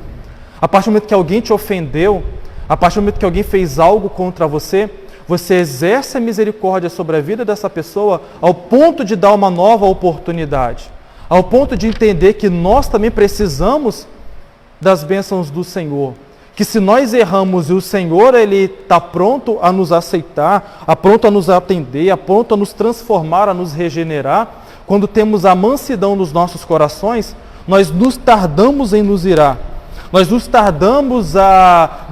[SPEAKER 1] A partir do momento que alguém te ofendeu, a partir do momento que alguém fez algo contra você, você exerce a misericórdia sobre a vida dessa pessoa ao ponto de dar uma nova oportunidade, ao ponto de entender que nós também precisamos das bênçãos do Senhor. Que se nós erramos e o Senhor ele está pronto a nos aceitar, pronto a nos atender, pronto a nos transformar, a nos regenerar, quando temos a mansidão nos nossos corações, nós nos tardamos em nos irar. Nós nos tardamos a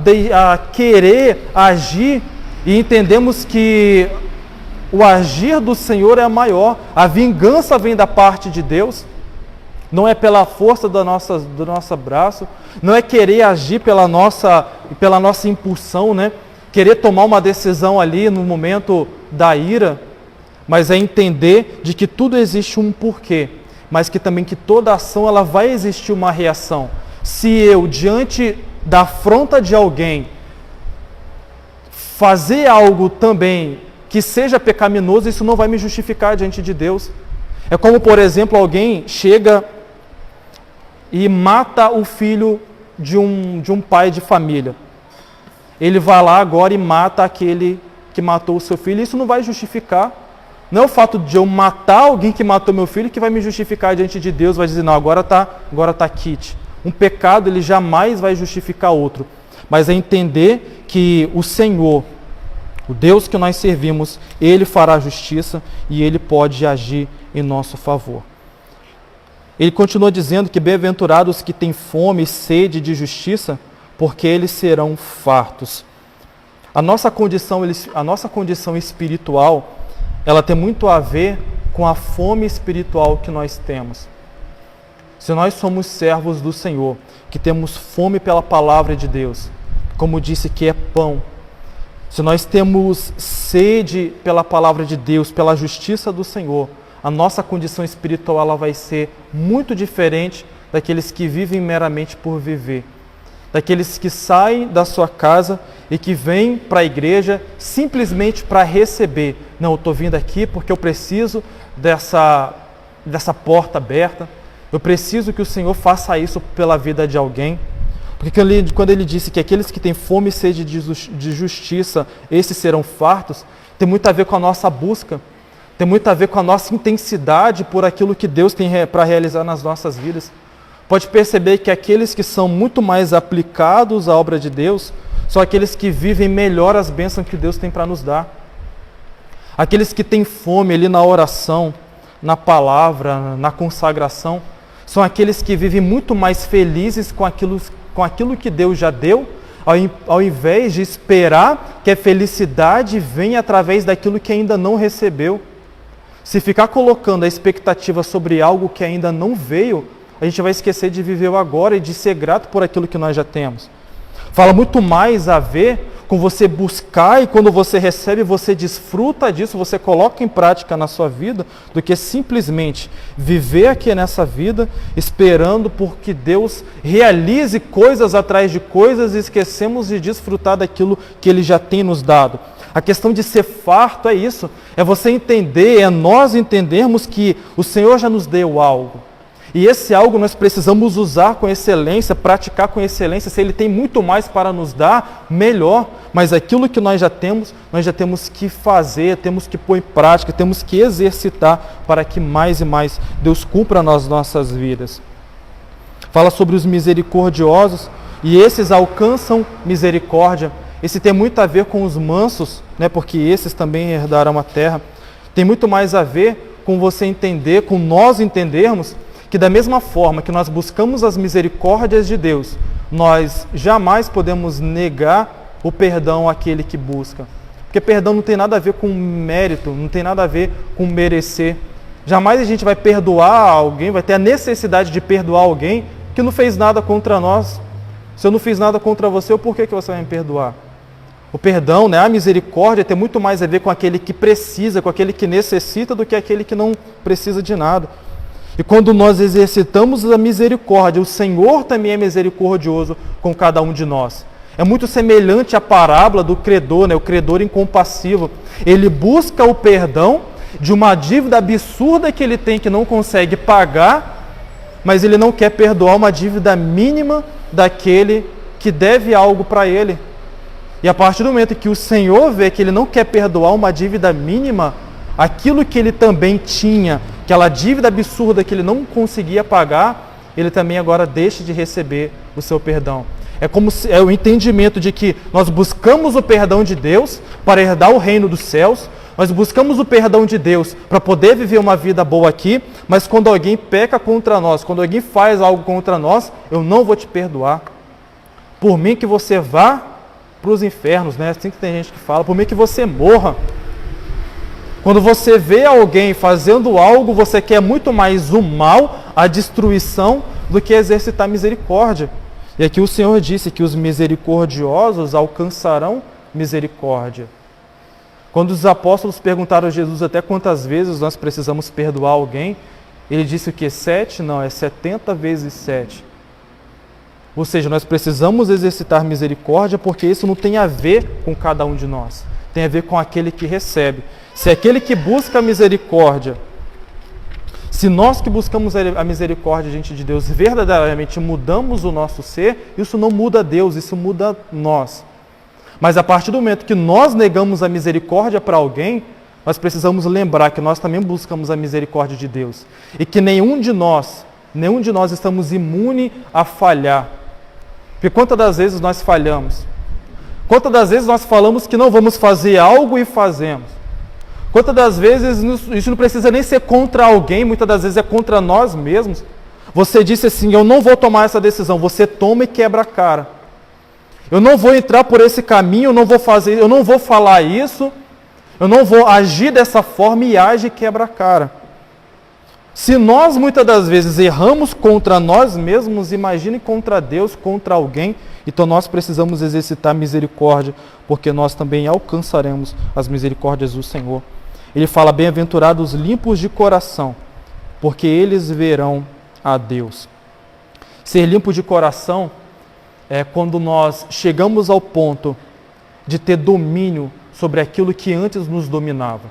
[SPEAKER 1] querer agir e entendemos que o agir do Senhor é maior. A vingança vem da parte de Deus. Não é pela força do nosso braço, não é querer agir pela nossa impulsão, né? Querer tomar uma decisão ali no momento da ira, mas é entender de que tudo existe um porquê, mas que também que toda ação ela vai existir uma reação. Se eu, diante da afronta de alguém, fazer algo também que seja pecaminoso, isso não vai me justificar diante de Deus. É como, por exemplo, alguém chega e mata o filho de um pai de família. Ele vai lá agora e mata aquele que matou o seu filho. Isso não vai justificar. Não é o fato de eu matar alguém que matou meu filho que vai me justificar diante de Deus. Vai dizer, não, agora tá quite. Um pecado, ele jamais vai justificar outro. Mas é entender que o Senhor, o Deus que nós servimos, Ele fará justiça e Ele pode agir em nosso favor. Ele continua dizendo que bem-aventurados que têm fome e sede de justiça, porque eles serão fartos. A nossa condição espiritual, ela tem muito a ver com a fome espiritual que nós temos. Se nós somos servos do Senhor, que temos fome pela palavra de Deus, como disse que é pão, se nós temos sede pela palavra de Deus, pela justiça do Senhor, a nossa condição espiritual ela vai ser muito diferente daqueles que vivem meramente por viver. Daqueles que saem da sua casa e que vem para a igreja simplesmente para receber. Não, eu estou vindo aqui porque eu preciso dessa porta aberta, eu preciso que o Senhor faça isso pela vida de alguém. Porque quando ele disse que aqueles que têm fome e sede de justiça, esses serão fartos, tem muito a ver com a nossa busca, tem muito a ver com a nossa intensidade por aquilo que Deus tem para realizar nas nossas vidas. Pode perceber que aqueles que são muito mais aplicados à obra de Deus são aqueles que vivem melhor as bênçãos que Deus tem para nos dar. Aqueles que têm fome ali na oração, na palavra, na consagração, são aqueles que vivem muito mais felizes com aquilo que Deus já deu, ao invés de esperar que a felicidade venha através daquilo que ainda não recebeu. Se ficar colocando a expectativa sobre algo que ainda não veio, a gente vai esquecer de viver o agora e de ser grato por aquilo que nós já temos. Fala muito mais a ver com você buscar e quando você recebe, você desfruta disso, você coloca em prática na sua vida, do que simplesmente viver aqui nessa vida esperando por que Deus realize coisas atrás de coisas e esquecemos de desfrutar daquilo que Ele já tem nos dado. A questão de ser farto é isso, é você entender, é nós entendermos que o Senhor já nos deu algo. E esse algo nós precisamos usar com excelência, praticar com excelência. Se Ele tem muito mais para nos dar, melhor. Mas aquilo que nós já temos que fazer, temos que pôr em prática, temos que exercitar para que mais e mais Deus cumpra nas nossas vidas. Fala sobre os misericordiosos e esses alcançam misericórdia. Esse tem muito a ver com os mansos, né? Porque esses também herdarão a terra. Tem muito mais a ver com você entender, com nós entendermos que da mesma forma que nós buscamos as misericórdias de Deus, nós jamais podemos negar o perdão àquele que busca. Porque perdão não tem nada a ver com mérito, não tem nada a ver com merecer. Jamais a gente vai perdoar alguém, vai ter a necessidade de perdoar alguém que não fez nada contra nós. Se eu não fiz nada contra você, por que você vai me perdoar? O perdão, né, a misericórdia tem muito mais a ver com aquele que precisa, com aquele que necessita, do que aquele que não precisa de nada. E quando nós exercitamos a misericórdia, o Senhor também é misericordioso com cada um de nós. É muito semelhante à parábola do credor, né? O credor incompassivo. Ele busca o perdão de uma dívida absurda que ele tem, que não consegue pagar, mas ele não quer perdoar uma dívida mínima daquele que deve algo para ele. E a partir do momento que o Senhor vê que ele não quer perdoar uma dívida mínima, aquilo que ele também tinha, aquela dívida absurda que ele não conseguia pagar, ele também agora deixa de receber o seu perdão. É o entendimento de que nós buscamos o perdão de Deus para herdar o reino dos céus, nós buscamos o perdão de Deus para poder viver uma vida boa aqui, mas quando alguém peca contra nós, quando alguém faz algo contra nós, eu não vou te perdoar. Por mim que você vá para os infernos, né? Assim que tem gente que fala, por mim que você morra. Quando você vê alguém fazendo algo, você quer muito mais o mal, a destruição, do que exercitar misericórdia. E aqui o Senhor disse que os misericordiosos alcançarão misericórdia. Quando os apóstolos perguntaram a Jesus até quantas vezes nós precisamos perdoar alguém, ele disse o que? 7? Não, é 70 vezes 7. Ou seja, nós precisamos exercitar misericórdia porque isso não tem a ver com cada um de nós. Tem a ver com aquele que recebe. Se aquele que busca a misericórdia, se nós que buscamos a misericórdia diante de Deus verdadeiramente mudamos o nosso ser, isso não muda Deus, isso muda nós. Mas a partir do momento que nós negamos a misericórdia para alguém, nós precisamos lembrar que nós também buscamos a misericórdia de Deus. E que nenhum de nós estamos imune a falhar. Porque quantas das vezes nós falhamos? Quantas das vezes nós falamos que não vamos fazer algo e fazemos? Quantas das vezes isso não precisa nem ser contra alguém, muitas das vezes é contra nós mesmos. Você disse assim, eu não vou tomar essa decisão, você toma e quebra a cara. Eu não vou entrar por esse caminho, eu não vou falar isso, eu não vou agir dessa forma e age e quebra a cara. Se nós muitas das vezes erramos contra nós mesmos, imagine contra Deus, contra alguém. Então nós precisamos exercitar misericórdia, porque nós também alcançaremos as misericórdias do Senhor. Ele fala, bem-aventurados limpos de coração, porque eles verão a Deus. Ser limpo de coração é quando nós chegamos ao ponto de ter domínio sobre aquilo que antes nos dominava.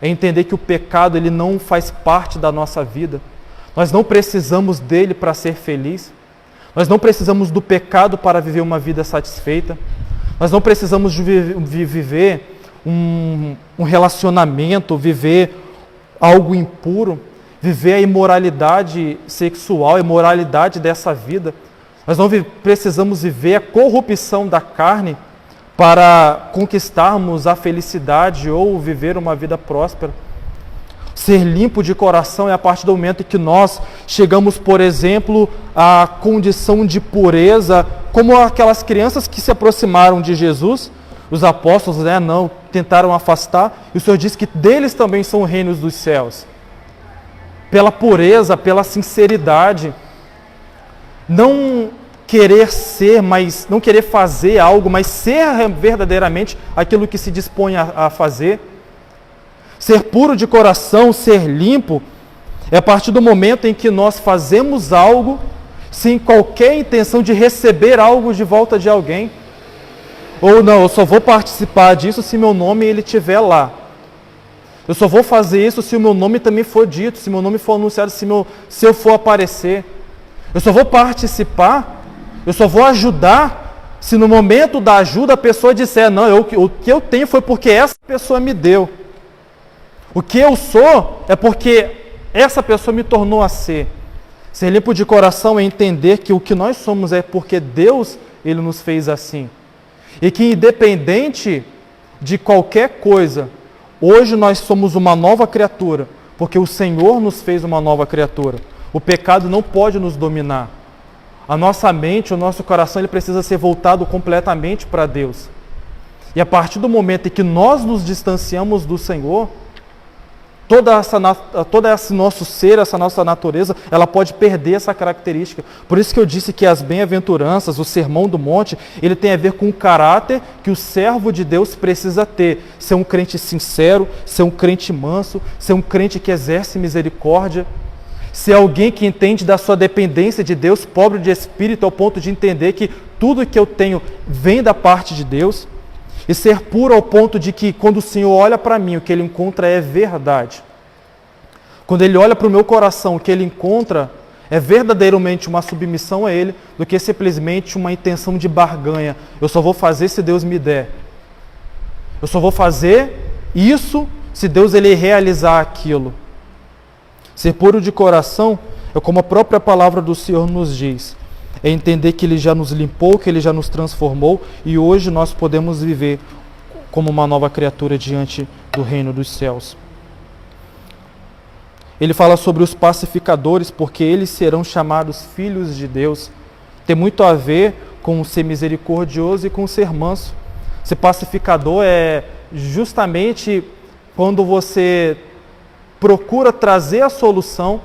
[SPEAKER 1] É entender que o pecado ele não faz parte da nossa vida. Nós não precisamos dele para ser feliz. Nós não precisamos do pecado para viver uma vida satisfeita. Nós não precisamos de viver um relacionamento, viver algo impuro, viver a imoralidade sexual, a imoralidade dessa vida. Nós não precisamos viver a corrupção da carne para conquistarmos a felicidade ou viver uma vida próspera. Ser limpo de coração é a partir do momento em que nós chegamos, por exemplo, à condição de pureza, como aquelas crianças que se aproximaram de Jesus, os apóstolos, não tentaram afastar, e o Senhor disse que deles também são os reinos dos céus. Pela pureza, pela sinceridade, não querer ser, mas não querer fazer algo, mas ser verdadeiramente aquilo que se dispõe a fazer. Ser puro de coração, ser limpo, é a partir do momento em que nós fazemos algo sem qualquer intenção de receber algo de volta de alguém. Ou não, eu só vou participar disso se meu nome ele estiver lá. Eu só vou fazer isso se o meu nome também for dito, se meu nome for anunciado, se eu for aparecer. Eu só vou participar, eu só vou ajudar se no momento da ajuda a pessoa disser, não, o que eu tenho foi porque essa pessoa me deu. O que eu sou é porque essa pessoa me tornou a ser. Ser limpo de coração é entender que o que nós somos é porque Deus ele nos fez assim. E que independente de qualquer coisa, hoje nós somos uma nova criatura, porque o Senhor nos fez uma nova criatura. O pecado não pode nos dominar. A nossa mente, o nosso coração, ele precisa ser voltado completamente para Deus. E a partir do momento em que nós nos distanciamos do Senhor, todo esse nosso ser, essa nossa natureza, ela pode perder essa característica. Por isso que eu disse que as bem-aventuranças, o Sermão do Monte, ele tem a ver com o caráter que o servo de Deus precisa ter. Ser um crente sincero, ser um crente manso, ser um crente que exerce misericórdia, ser alguém que entende da sua dependência de Deus, pobre de espírito, ao ponto de entender que tudo que eu tenho vem da parte de Deus. E ser puro ao ponto de que quando o Senhor olha para mim, o que Ele encontra é verdade. Quando Ele olha para o meu coração, o que Ele encontra é verdadeiramente uma submissão a Ele, do que simplesmente uma intenção de barganha. Eu só vou fazer se Deus me der. Eu só vou fazer isso se Deus ele realizar aquilo. Ser puro de coração é como a própria palavra do Senhor nos diz. É entender que Ele já nos limpou, que Ele já nos transformou e hoje nós podemos viver como uma nova criatura diante do reino dos céus. Ele fala sobre os pacificadores, porque eles serão chamados filhos de Deus. Tem muito a ver com ser misericordioso e com ser manso. Ser pacificador é justamente quando você procura trazer a solução,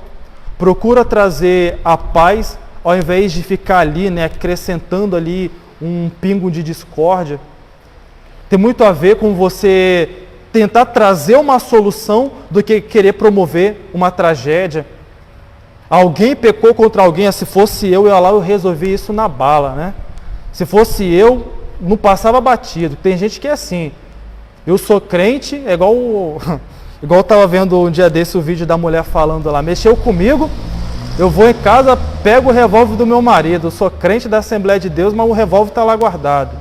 [SPEAKER 1] procura trazer a paz, ao invés de ficar ali, acrescentando ali um pingo de discórdia. Tem muito a ver com você tentar trazer uma solução do que querer promover uma tragédia. Alguém pecou contra alguém, se fosse eu ia lá, eu resolvi isso na bala, Se fosse eu, não passava batido. Tem gente que é assim. Eu sou crente, é igual eu estava vendo um dia desse o vídeo da mulher falando lá, mexeu comigo, eu vou em casa, pego o revólver do meu marido. Eu sou crente da Assembleia de Deus, mas o revólver está lá guardado.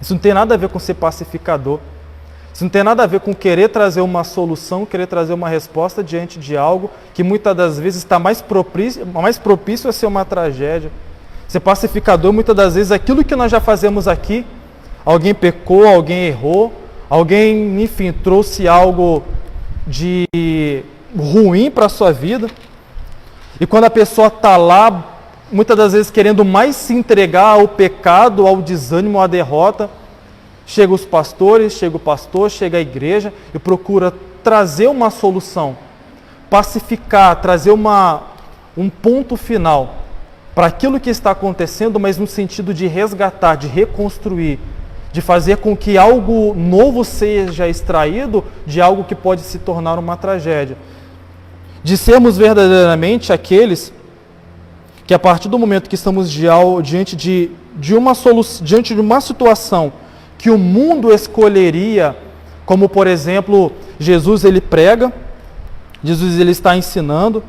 [SPEAKER 1] Isso não tem nada a ver com ser pacificador. Isso não tem nada a ver com querer trazer uma solução, querer trazer uma resposta diante de algo que muitas das vezes está mais propício a ser uma tragédia. Ser pacificador, muitas das vezes, aquilo que nós já fazemos aqui, alguém pecou, alguém errou, alguém, enfim, trouxe algo de ruim para a sua vida. E quando a pessoa está lá, muitas das vezes querendo mais se entregar ao pecado, ao desânimo, à derrota, chega os pastores, chega o pastor, chega a igreja e procura trazer uma solução, pacificar, trazer um ponto final para aquilo que está acontecendo, mas no sentido de resgatar, de reconstruir, de fazer com que algo novo seja extraído de algo que pode se tornar uma tragédia. De sermos verdadeiramente aqueles que a partir do momento que estamos diante de diante de uma situação que o mundo escolheria, como por exemplo, Jesus ele prega, Jesus ele está ensinando,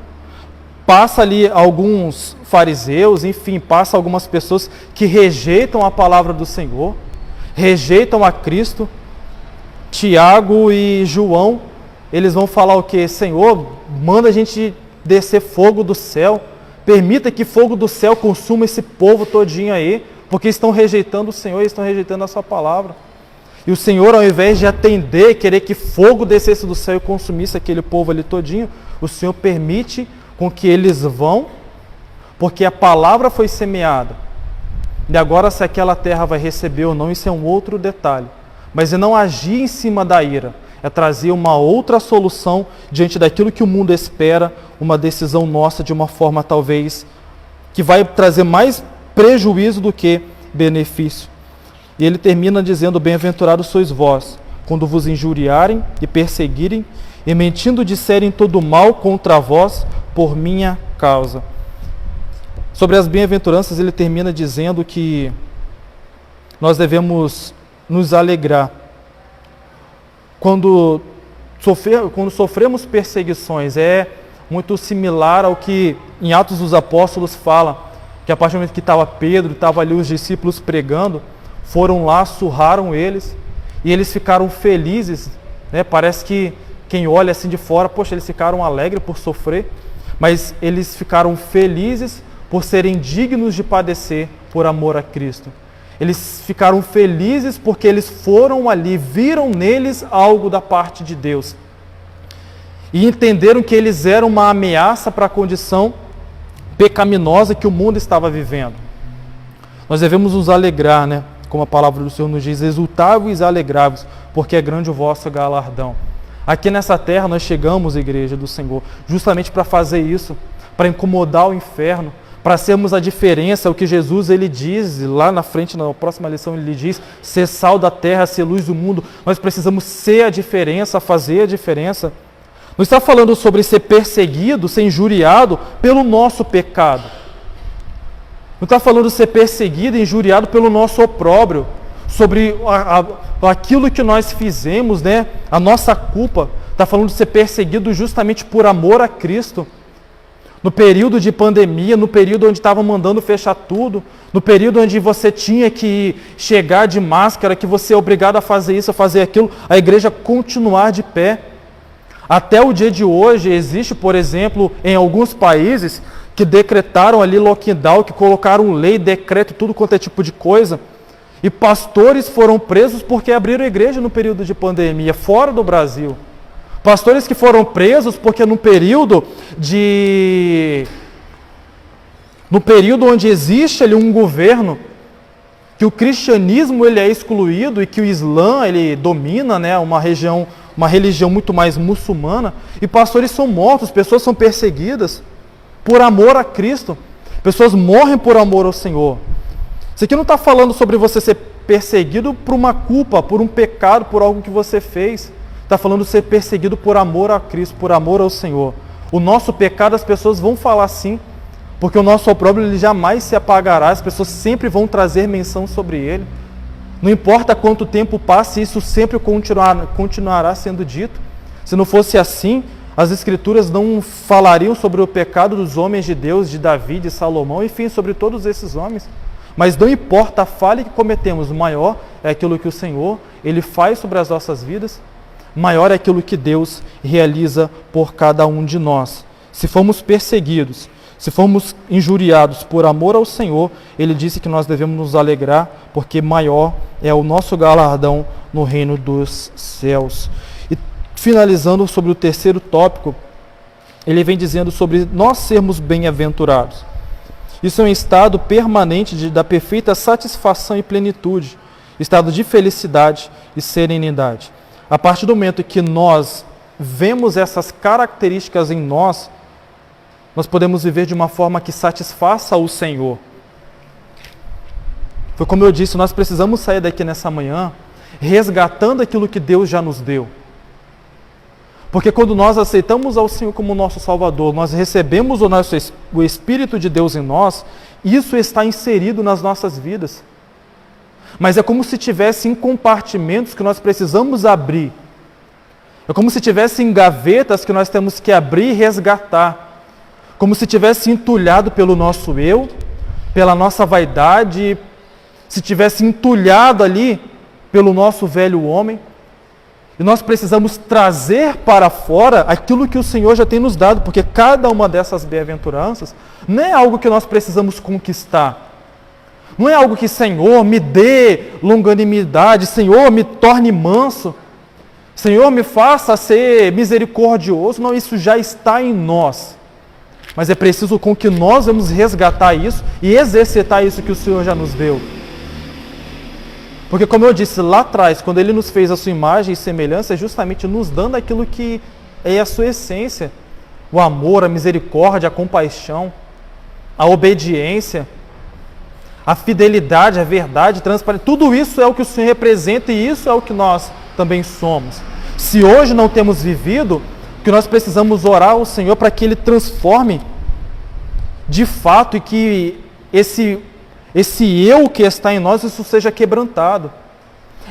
[SPEAKER 1] passa ali alguns fariseus, enfim, passa algumas pessoas que rejeitam a palavra do Senhor, rejeitam a Cristo. Tiago e João, eles vão falar o quê? Senhor, manda a gente descer fogo do céu, permita que fogo do céu consuma esse povo todinho aí, porque estão rejeitando o Senhor e estão rejeitando a sua palavra. E o Senhor, ao invés de atender, querer que fogo descesse do céu e consumisse aquele povo ali todinho, o Senhor permite com que eles vão, porque a palavra foi semeada. E agora se aquela terra vai receber ou não, isso é um outro detalhe. Mas é não agir em cima da ira, é trazer uma outra solução diante daquilo que o mundo espera, uma decisão nossa de uma forma talvez que vai trazer mais prejuízo do que benefício. E ele termina dizendo: bem-aventurados sois vós, quando vos injuriarem e perseguirem, e mentindo disserem todo mal contra vós por minha causa. Sobre as bem-aventuranças, ele termina dizendo que nós devemos nos alegrar. Quando sofremos perseguições, é muito similar ao que em Atos dos Apóstolos fala, que a partir do momento que estava Pedro, estava ali os discípulos pregando, foram lá, surraram eles, e eles ficaram felizes, né? Parece que quem olha assim de fora, poxa, eles ficaram alegres por sofrer, mas eles ficaram felizes por serem dignos de padecer por amor a Cristo. Eles ficaram felizes porque eles foram ali, viram neles algo da parte de Deus. E entenderam que eles eram uma ameaça para a condição pecaminosa que o mundo estava vivendo. Nós devemos nos alegrar, né? Como a palavra do Senhor nos diz: exultai-vos e alegrai-vos, porque é grande o vosso galardão. Aqui nessa terra nós chegamos, igreja do Senhor, justamente para fazer isso, para incomodar o inferno, para sermos a diferença. O que Jesus ele diz lá na frente, na próxima lição, ele diz: ser sal da terra, ser luz do mundo. Nós precisamos ser a diferença, fazer a diferença. Não está falando sobre ser perseguido, ser injuriado pelo nosso pecado. Não está falando de ser perseguido e injuriado pelo nosso opróbrio, sobre aquilo que nós fizemos, né? A nossa culpa. Está falando de ser perseguido justamente por amor a Cristo. No período de pandemia, no período onde estavam mandando fechar tudo, no período onde você tinha que chegar de máscara, que você é obrigado a fazer isso, a fazer aquilo, a igreja continuar de pé. Até o dia de hoje existe, por exemplo, em alguns países que decretaram ali lockdown, que colocaram lei, decreto, tudo quanto é tipo de coisa, e pastores foram presos porque abriram a igreja no período de pandemia, fora do Brasil. Pastores que foram presos porque no período onde existe ali um governo, que o cristianismo ele é excluído e que o Islã ele domina, né, uma religião muito mais muçulmana, e pastores são mortos, pessoas são perseguidas por amor a Cristo, pessoas morrem por amor ao Senhor. Isso aqui não está falando sobre você ser perseguido por uma culpa, por um pecado, por algo que você fez. Está falando de ser perseguido por amor a Cristo, por amor ao Senhor. O nosso pecado, as pessoas vão falar sim, porque o nosso opróbrio ele jamais se apagará, as pessoas sempre vão trazer menção sobre ele. Não importa quanto tempo passe, isso sempre continuará sendo dito. Se não fosse assim, as Escrituras não falariam sobre o pecado dos homens de Deus, de Davi, de Salomão, enfim, sobre todos esses homens. Mas não importa a falha que cometemos, maior é aquilo que o Senhor ele faz sobre as nossas vidas, maior é aquilo que Deus realiza por cada um de nós. Se fomos perseguidos, se fomos injuriados por amor ao Senhor, Ele disse que nós devemos nos alegrar, porque maior é o nosso galardão no reino dos céus. E finalizando sobre o terceiro tópico, ele vem dizendo sobre nós sermos bem-aventurados. Isso é um estado permanente da perfeita satisfação e plenitude, estado de felicidade e serenidade. A partir do momento que nós vemos essas características em nós, nós podemos viver de uma forma que satisfaça o Senhor. Foi como eu disse, nós precisamos sair daqui nessa manhã resgatando aquilo que Deus já nos deu. Porque quando nós aceitamos ao Senhor como nosso Salvador, nós recebemos o Espírito de Deus em nós, Isso está inserido nas nossas vidas. Mas é como se tivesse em compartimentos que nós precisamos abrir. É como se tivesse em gavetas que nós temos que abrir e resgatar. Como se tivesse entulhado pelo nosso eu, pela nossa vaidade, se tivesse entulhado ali pelo nosso velho homem. E nós precisamos trazer para fora aquilo que o Senhor já tem nos dado, porque cada uma dessas bem-aventuranças não é algo que nós precisamos conquistar. Não é algo que, Senhor, me dê longanimidade, Senhor, me torne manso, Senhor, me faça ser misericordioso. Não, isso já está em nós. Mas é preciso com que nós vamos resgatar isso e exercitar isso que o Senhor já nos deu. Porque, como eu disse lá atrás, quando Ele nos fez a sua imagem e semelhança, é justamente nos dando aquilo que é a sua essência. O amor, a misericórdia, a compaixão, a obediência, a fidelidade, a verdade, a transparência. Tudo isso é o que o Senhor representa e isso é o que nós também somos. Se hoje não temos vivido, que nós precisamos orar ao Senhor para que Ele transforme de fato e que esse eu que está em nós, isso seja quebrantado.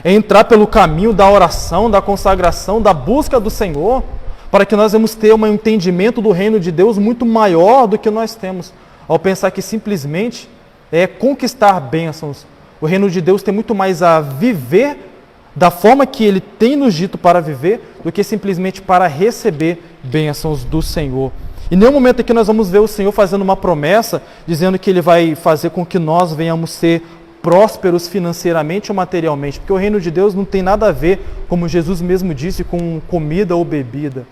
[SPEAKER 1] É entrar pelo caminho da oração, da consagração, da busca do Senhor, para que nós vamos ter um entendimento do reino de Deus muito maior do que nós temos, ao pensar que simplesmente é conquistar bênçãos. O reino de Deus tem muito mais a viver da forma que Ele tem nos dito para viver, do que simplesmente para receber bênçãos do Senhor. Em nenhum momento aqui nós vamos ver o Senhor fazendo uma promessa, dizendo que Ele vai fazer com que nós venhamos ser prósperos financeiramente ou materialmente, porque o reino de Deus não tem nada a ver, como Jesus mesmo disse, com comida ou bebida.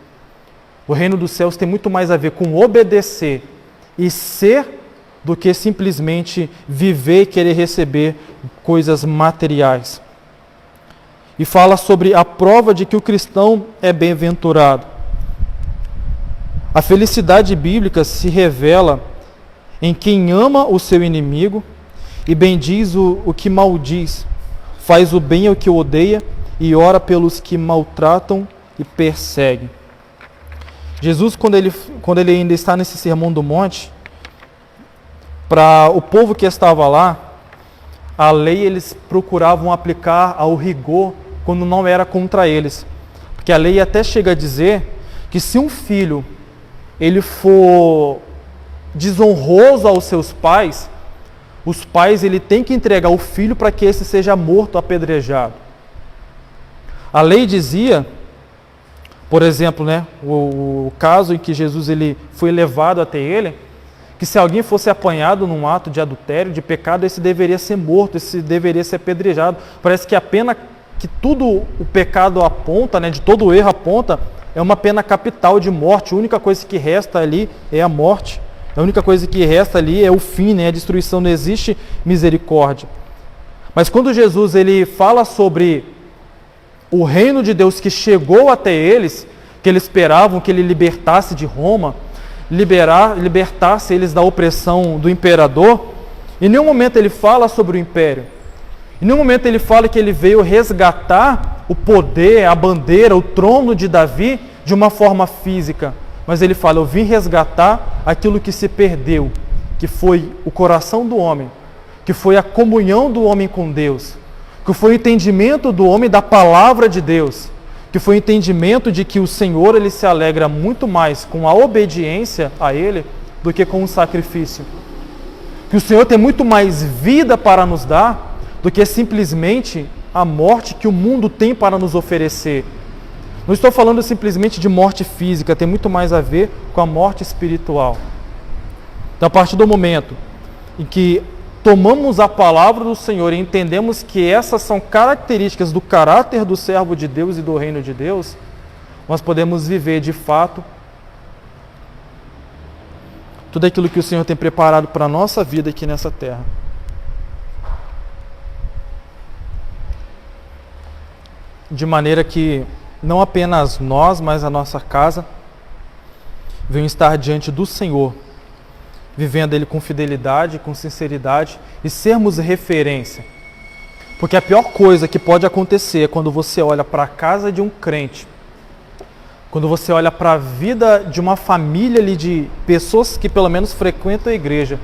[SPEAKER 1] O reino dos céus tem muito mais a ver com obedecer e ser, do que simplesmente viver e querer receber coisas materiais. E fala sobre a prova de que o cristão é bem-aventurado. A felicidade bíblica se revela em quem ama o seu inimigo e bendiz o que maldiz, faz o bem ao que odeia e ora pelos que maltratam e perseguem. Jesus, quando ele ainda está nesse Sermão do Monte, para o povo que estava lá, a lei eles procuravam aplicar ao rigor quando não era contra eles. Porque a lei até chega a dizer que se um filho ele for desonroso aos seus pais, os pais ele tem que entregar o filho para que esse seja morto, apedrejado. A lei dizia, por exemplo, o caso em que Jesus ele foi levado até ele, que se alguém fosse apanhado num ato de adultério, de pecado, esse deveria ser morto, esse deveria ser apedrejado. Parece que a pena que tudo o pecado aponta, de todo o erro aponta, é uma pena capital de morte. A única coisa que resta ali é a morte. A única coisa que resta ali é o fim, a destruição. Não existe misericórdia. Mas quando Jesus ele fala sobre o reino de Deus que chegou até eles, que eles esperavam que ele libertasse de Roma, libertasse eles da opressão do imperador, em nenhum momento ele fala sobre o império. Em nenhum momento ele fala que ele veio resgatar o poder, a bandeira, o trono de Davi de uma forma física. Mas ele fala, eu vim resgatar aquilo que se perdeu, que foi o coração do homem, que foi a comunhão do homem com Deus, que foi o entendimento do homem da palavra de Deus, que foi o entendimento de que o Senhor ele se alegra muito mais com a obediência a Ele do que com o sacrifício. Que o Senhor tem muito mais vida para nos dar do que simplesmente a morte que o mundo tem para nos oferecer. Não estou falando simplesmente de morte física, tem muito mais a ver com a morte espiritual. Então, a partir do momento em que tomamos a palavra do Senhor e entendemos que essas são características do caráter do servo de Deus e do reino de Deus, nós podemos viver de fato tudo aquilo que o Senhor tem preparado para a nossa vida aqui nessa terra. De maneira que não apenas nós, mas a nossa casa venham estar diante do Senhor, vivendo Ele com fidelidade, com sinceridade e sermos referência. Porque a pior coisa que pode acontecer é quando você olha para a casa de um crente, quando você olha para a vida de uma família ali de pessoas que pelo menos frequentam a igreja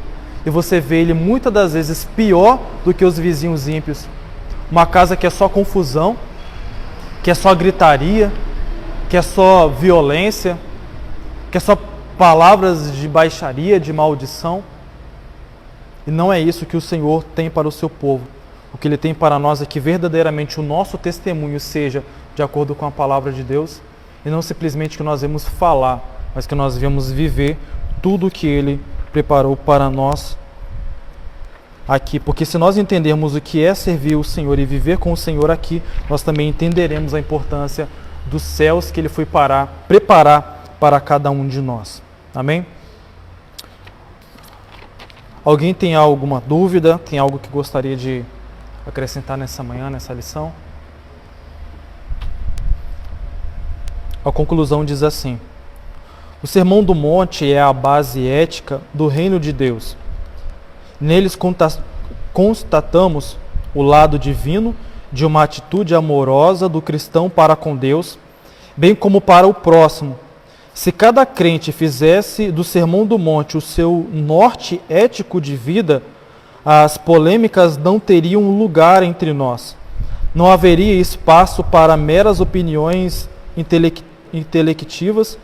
[SPEAKER 1] e você vê ele muitas das vezes pior do que os vizinhos ímpios. Uma casa que é só confusão, que é só gritaria, que é só violência, que é só palavras de baixaria, de maldição. E não é isso que o Senhor tem para o seu povo. O que Ele tem para nós é que verdadeiramente o nosso testemunho seja de acordo com a palavra de Deus, e não simplesmente que nós vamos falar, mas que nós vamos viver tudo o que Ele preparou para nós aqui. Porque se nós entendermos o que é servir o Senhor e viver com o Senhor aqui, nós também entenderemos a importância dos céus que Ele foi preparar para cada um de nós. Amém? Alguém tem alguma dúvida? Tem algo que gostaria de acrescentar nessa manhã, nessa lição? A conclusão diz assim: o Sermão do Monte é a base ética do reino de Deus. Neles constatamos o lado divino de uma atitude amorosa do cristão para com Deus, bem como para o próximo. Se cada crente fizesse do Sermão do Monte o seu norte ético de vida, as polêmicas não teriam lugar entre nós. Não haveria espaço para meras opiniões intelectivas,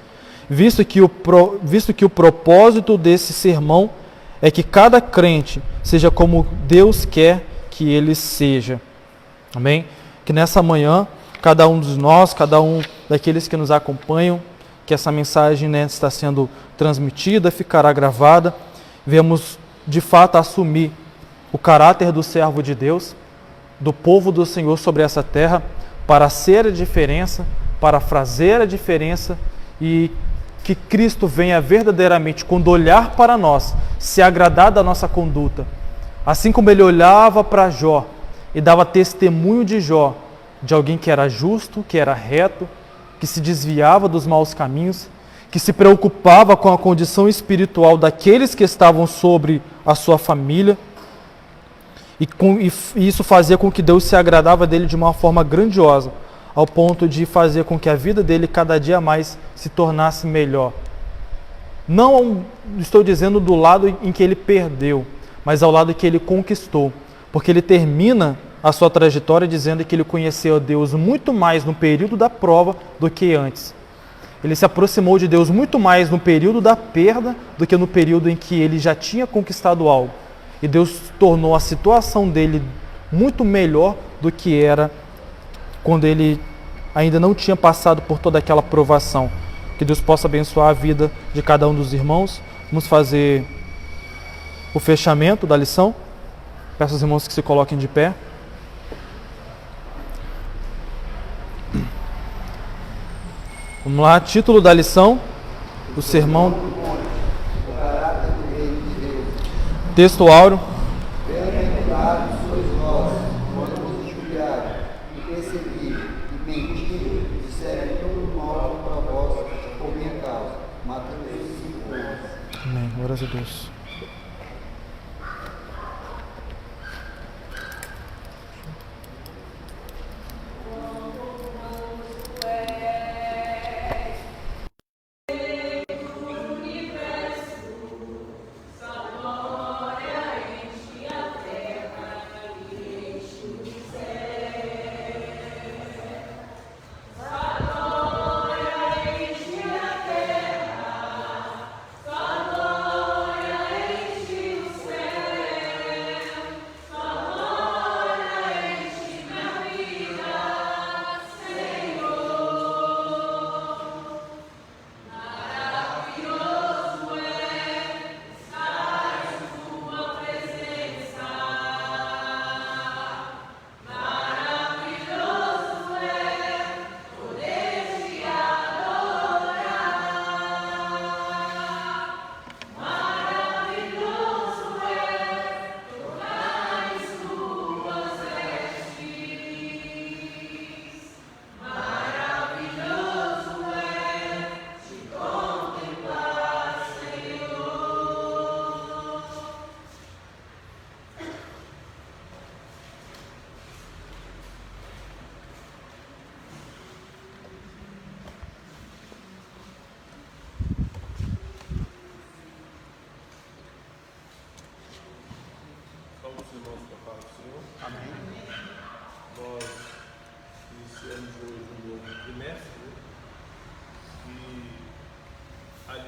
[SPEAKER 1] visto que o propósito desse sermão é que cada crente seja como Deus quer que ele seja. Amém? Que nessa manhã, cada um de nós, cada um daqueles que nos acompanham, que essa mensagem, né, está sendo transmitida, ficará gravada, vemos de fato assumir o caráter do servo de Deus, do povo do Senhor sobre essa terra, para ser a diferença, para fazer a diferença, e que Cristo venha verdadeiramente, quando olhar para nós, se agradar da nossa conduta. Assim como ele olhava para Jó e dava testemunho de Jó, de alguém que era justo, que era reto, que se desviava dos maus caminhos, que se preocupava com a condição espiritual daqueles que estavam sobre a sua família, e isso fazia com que Deus se agradava dele de uma forma grandiosa, ao ponto de fazer com que a vida dele cada dia mais se tornasse melhor. Não estou dizendo do lado em que ele perdeu, mas ao lado que ele conquistou, porque ele termina a sua trajetória dizendo que ele conheceu a Deus muito mais no período da prova do que antes. Ele se aproximou de Deus muito mais no período da perda do que no período em que ele já tinha conquistado algo. E Deus tornou a situação dele muito melhor do que era quando ele ainda não tinha passado por toda aquela provação. Que Deus possa abençoar a vida de cada um dos irmãos. Vamos fazer o fechamento da lição. Peço aos irmãos que se coloquem de pé. Vamos lá, título da lição, o sermão, texto áureo.
[SPEAKER 2] Bem-aventurados sois vós, quando vos injuriarem, e perseguirem, e mentirem, disserem todo mal contra vós, por minha causa. Mateus 5:11.
[SPEAKER 1] Amém, glórias a Deus.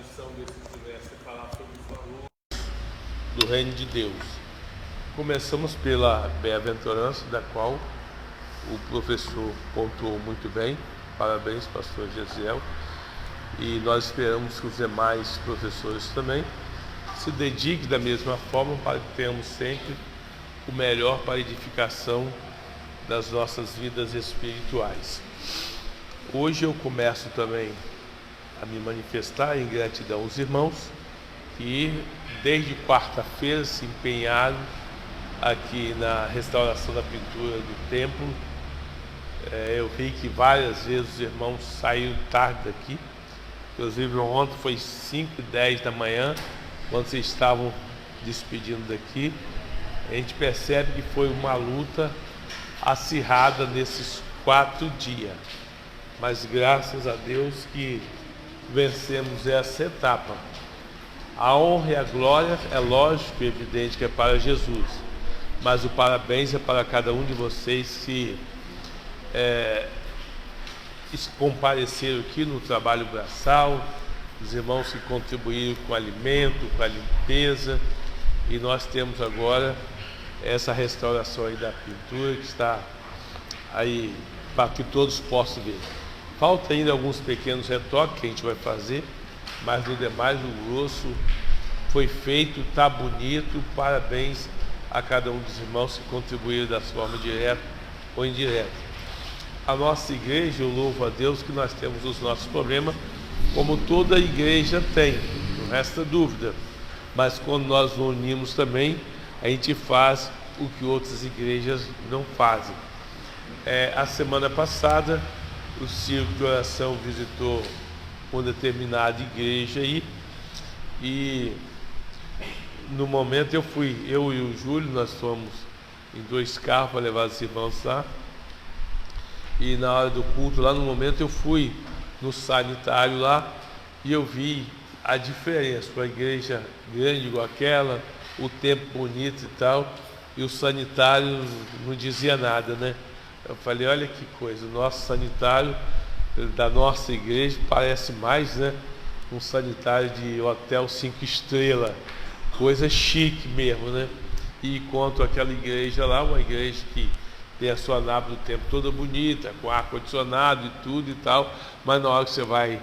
[SPEAKER 3] lição desse trimestre é falar sobre os valores do reino de Deus. Começamos pela bem-aventurança, da qual o professor pontuou muito bem. Parabéns, pastor Gesiel. E nós esperamos que os demais professores também se dediquem da mesma forma para que tenhamos sempre o melhor para a edificação das nossas vidas espirituais. Hoje eu começo também a me manifestar em gratidão aos irmãos que desde quarta-feira se empenharam aqui na restauração da pintura do templo. Eu vi que várias vezes os irmãos saíram tarde daqui. Inclusive ontem foi 5h10 da manhã, quando vocês estavam despedindo daqui. A gente percebe que foi uma luta acirrada nesses 4 dias. Mas graças a Deus que vencemos essa etapa. A honra e a glória é lógico e evidente que é para Jesus. Mas o parabéns é para cada um de vocês que compareceram aqui no trabalho braçal, os irmãos que contribuíram com alimento, com a limpeza, e nós temos agora essa restauração aí da pintura que está aí para que todos possam ver. Falta ainda alguns pequenos retoques que a gente vai fazer, mas no demais o grosso foi feito, está bonito. Parabéns a cada um dos irmãos que contribuíram da forma direta ou indireta. A nossa igreja, eu louvo a Deus que nós temos os nossos problemas, como toda igreja tem, não resta dúvida. Mas quando nós nos unimos também, a gente faz o que outras igrejas não fazem. A semana passada, o Círculo de Oração visitou uma determinada igreja aí, e no momento eu e o Júlio, nós fomos em 2 carros para levar os irmãos lá. E na hora do culto, lá no momento, eu fui no sanitário lá e eu vi a diferença. Uma igreja grande igual aquela, o tempo bonito e tal, e o sanitário não dizia nada, né? Eu falei, olha que coisa, o nosso sanitário da nossa igreja parece mais, né, um sanitário de hotel 5 estrelas, coisa chique mesmo, né? E enquanto aquela igreja lá, uma igreja que tem a sua nave do tempo toda bonita, com ar-condicionado e tudo e tal, mas na hora que você vai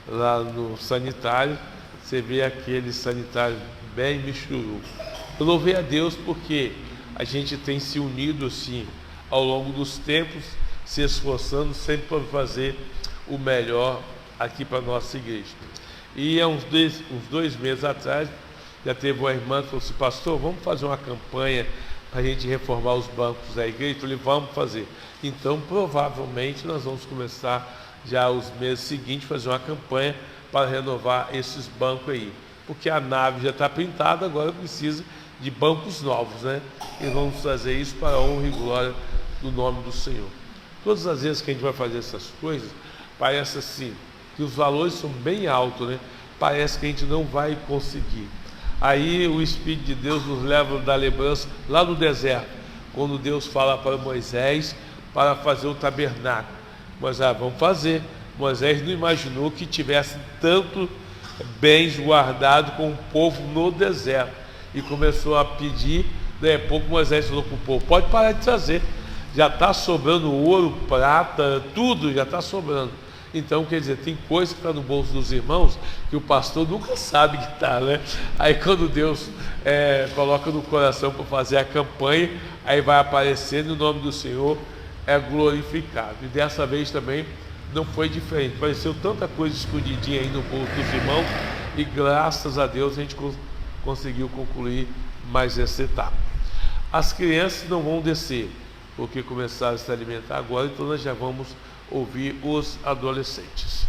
[SPEAKER 3] lá no sanitário, você vê aquele sanitário bem michuruco. Eu louvei a Deus porque a gente tem se unido assim, ao longo dos tempos, se esforçando sempre para fazer o melhor aqui para a nossa igreja. E há uns 2 meses atrás, já teve uma irmã que falou assim, pastor, vamos fazer uma campanha para a gente reformar os bancos da igreja. Eu falei, vamos fazer. Então, provavelmente, nós vamos começar já os meses seguintes, fazer uma campanha para renovar esses bancos aí. Porque a nave já está pintada, agora precisa de bancos novos, né? E vamos fazer isso para a honra e glória do nome do Senhor. Todas as vezes que a gente vai fazer essas coisas, parece assim, que os valores são bem altos, né? Parece que a gente não vai conseguir. Aí o Espírito de Deus nos leva da lembrança lá no deserto, quando Deus fala para Moisés para fazer o tabernáculo. Moisés, vamos fazer. Moisés não imaginou que tivesse tanto bens guardados com o povo no deserto. E começou a pedir, daí a pouco Moisés falou para o povo, pode parar de trazer. Já está sobrando ouro, prata, tudo já está sobrando. Então, quer dizer, tem coisa que está no bolso dos irmãos que o pastor nunca sabe que está, né? Aí quando Deus coloca no coração para fazer a campanha, aí vai aparecendo e o nome do Senhor é glorificado. E dessa vez também não foi diferente. Apareceu tanta coisa escondidinha aí no bolso dos irmãos e graças a Deus a gente conseguiu concluir mais essa etapa. As crianças não vão descer, porque começaram a se alimentar agora, então nós já vamos ouvir os adolescentes.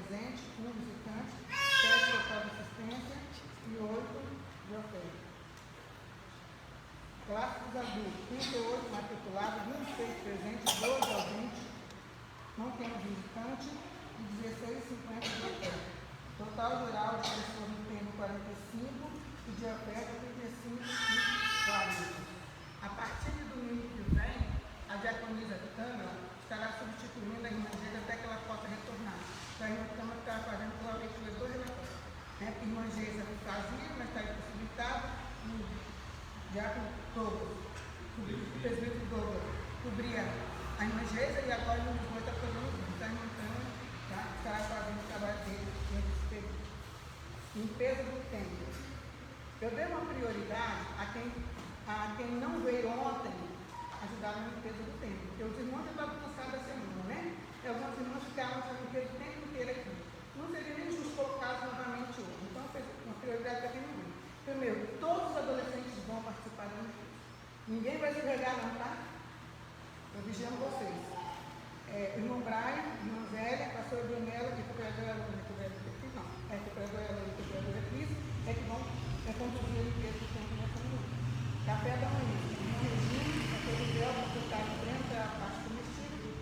[SPEAKER 4] presente, 1 visitante, 7 total de assistência e 8 de oferta. Classe dos adultos, 38 matriculados, 26 presentes, 12 ausentes, não temos visitante e 16,50 de oferta. Total geral de pessoas no termo 45 e de oferta 35 e 40. A partir de domingo que vem, a diaconisa Câmara estará substituindo a irmã Geisa até que ela possa retornar. Então a irmã Câmara estará fazendo provavelmente os dois relatórios. A irmã Geisa não fazia, mas está impossibilitada. O diácono Douglas, o presbítero Douglas, cobria a irmã Geisa e agora o Lisboa está fazendo isso. Então a irmã Câmara estará fazendo o trabalho dele nesse período. Limpeza do templo. Eu dei uma prioridade a quem não veio ontem ajudar na limpeza do templo, porque os irmãos já estavam cansados da semana, né? E alguns irmãos ficaram na limpeza do tempo inteiro aqui. Não seria nem justo colocá-los novamente hoje. Então, eu fiz uma prioridade para quem não veio. Primeiro, todos os adolescentes vão participar da limpeza. Ninguém vai se regar, não, tá? Eu vigiando vocês. Irmão Brian, irmã Zélia, pastor Brunella, que cooperadora Luna, que cooperadora Luna, que cooperadora Cris, que vão conduzir a limpeza do templo nessa manhã. Café da manhã, irmã Regina, pastor Miguel, pastor Carlos Breno, para a parte comestível,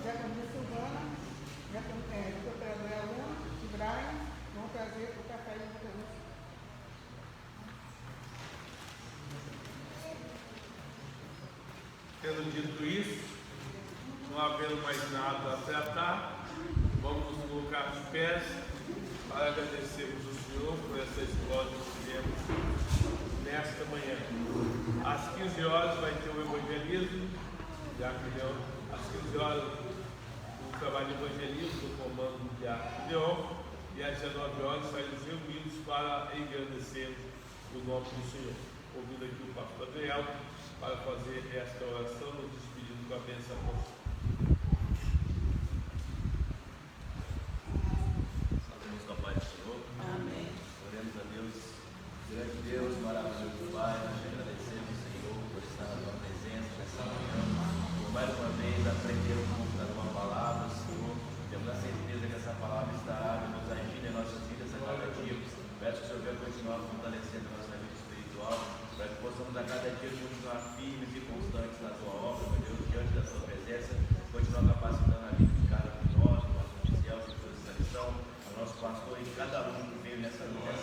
[SPEAKER 4] diaconisa Silvana, cooperadora Luna e Brian, vão trazer o café e o café.
[SPEAKER 3] Tendo dito isso, não havendo mais nada a tratar, vamos nos colocar de pés para agradecermos o Senhor por essa escola que tivemos nesta manhã. Às 15 horas vai ter o evangelismo, às 15 horas o trabalho de evangelismo do comando do Diácono Leão, e às 19 horas estaremos reunidos para engrandecer o nome do Senhor. Ouvindo aqui o pastor Adriel para fazer esta oração, nos despedindo com a bênção apostólica.
[SPEAKER 5] Salvemos com a paz do Senhor.
[SPEAKER 4] Amém.
[SPEAKER 5] Oremos a Deus. Grande Deus, maravilhoso Pai, nós te agradecemos, Senhor, por estar na tua presença nessa manhã, por mais uma vez aprender um pouco da tua palavra, Senhor. Temos a certeza que essa palavra estará nos agindo em nossas vidas a cada dia. Peço que o Senhor venha continuar fortalecendo a nossa vida espiritual, para que possamos a cada dia continuar firmes e constantes na tua obra, meu Deus, diante da tua presença, continuar capacitando a vida de cada um de nós, do nosso oficial, de toda essa lição, ao nosso pastor e cada um que veio nessa manhã.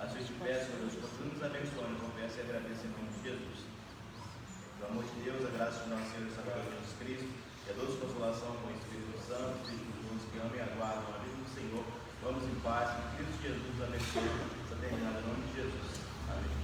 [SPEAKER 5] Assim eu te peço, meu Deus, continue nos abençoando, confesso e agradeço em nome de Jesus. Pelo amor de Deus, a graça do nosso Senhor e Salvador Jesus Cristo, e a doce consolação com o Espírito Santo, Espírito de todos que amam e aguardam a vida do Senhor. Vamos em paz, que Cristo Jesus abençoe essa terminada em nome de Jesus. Amém.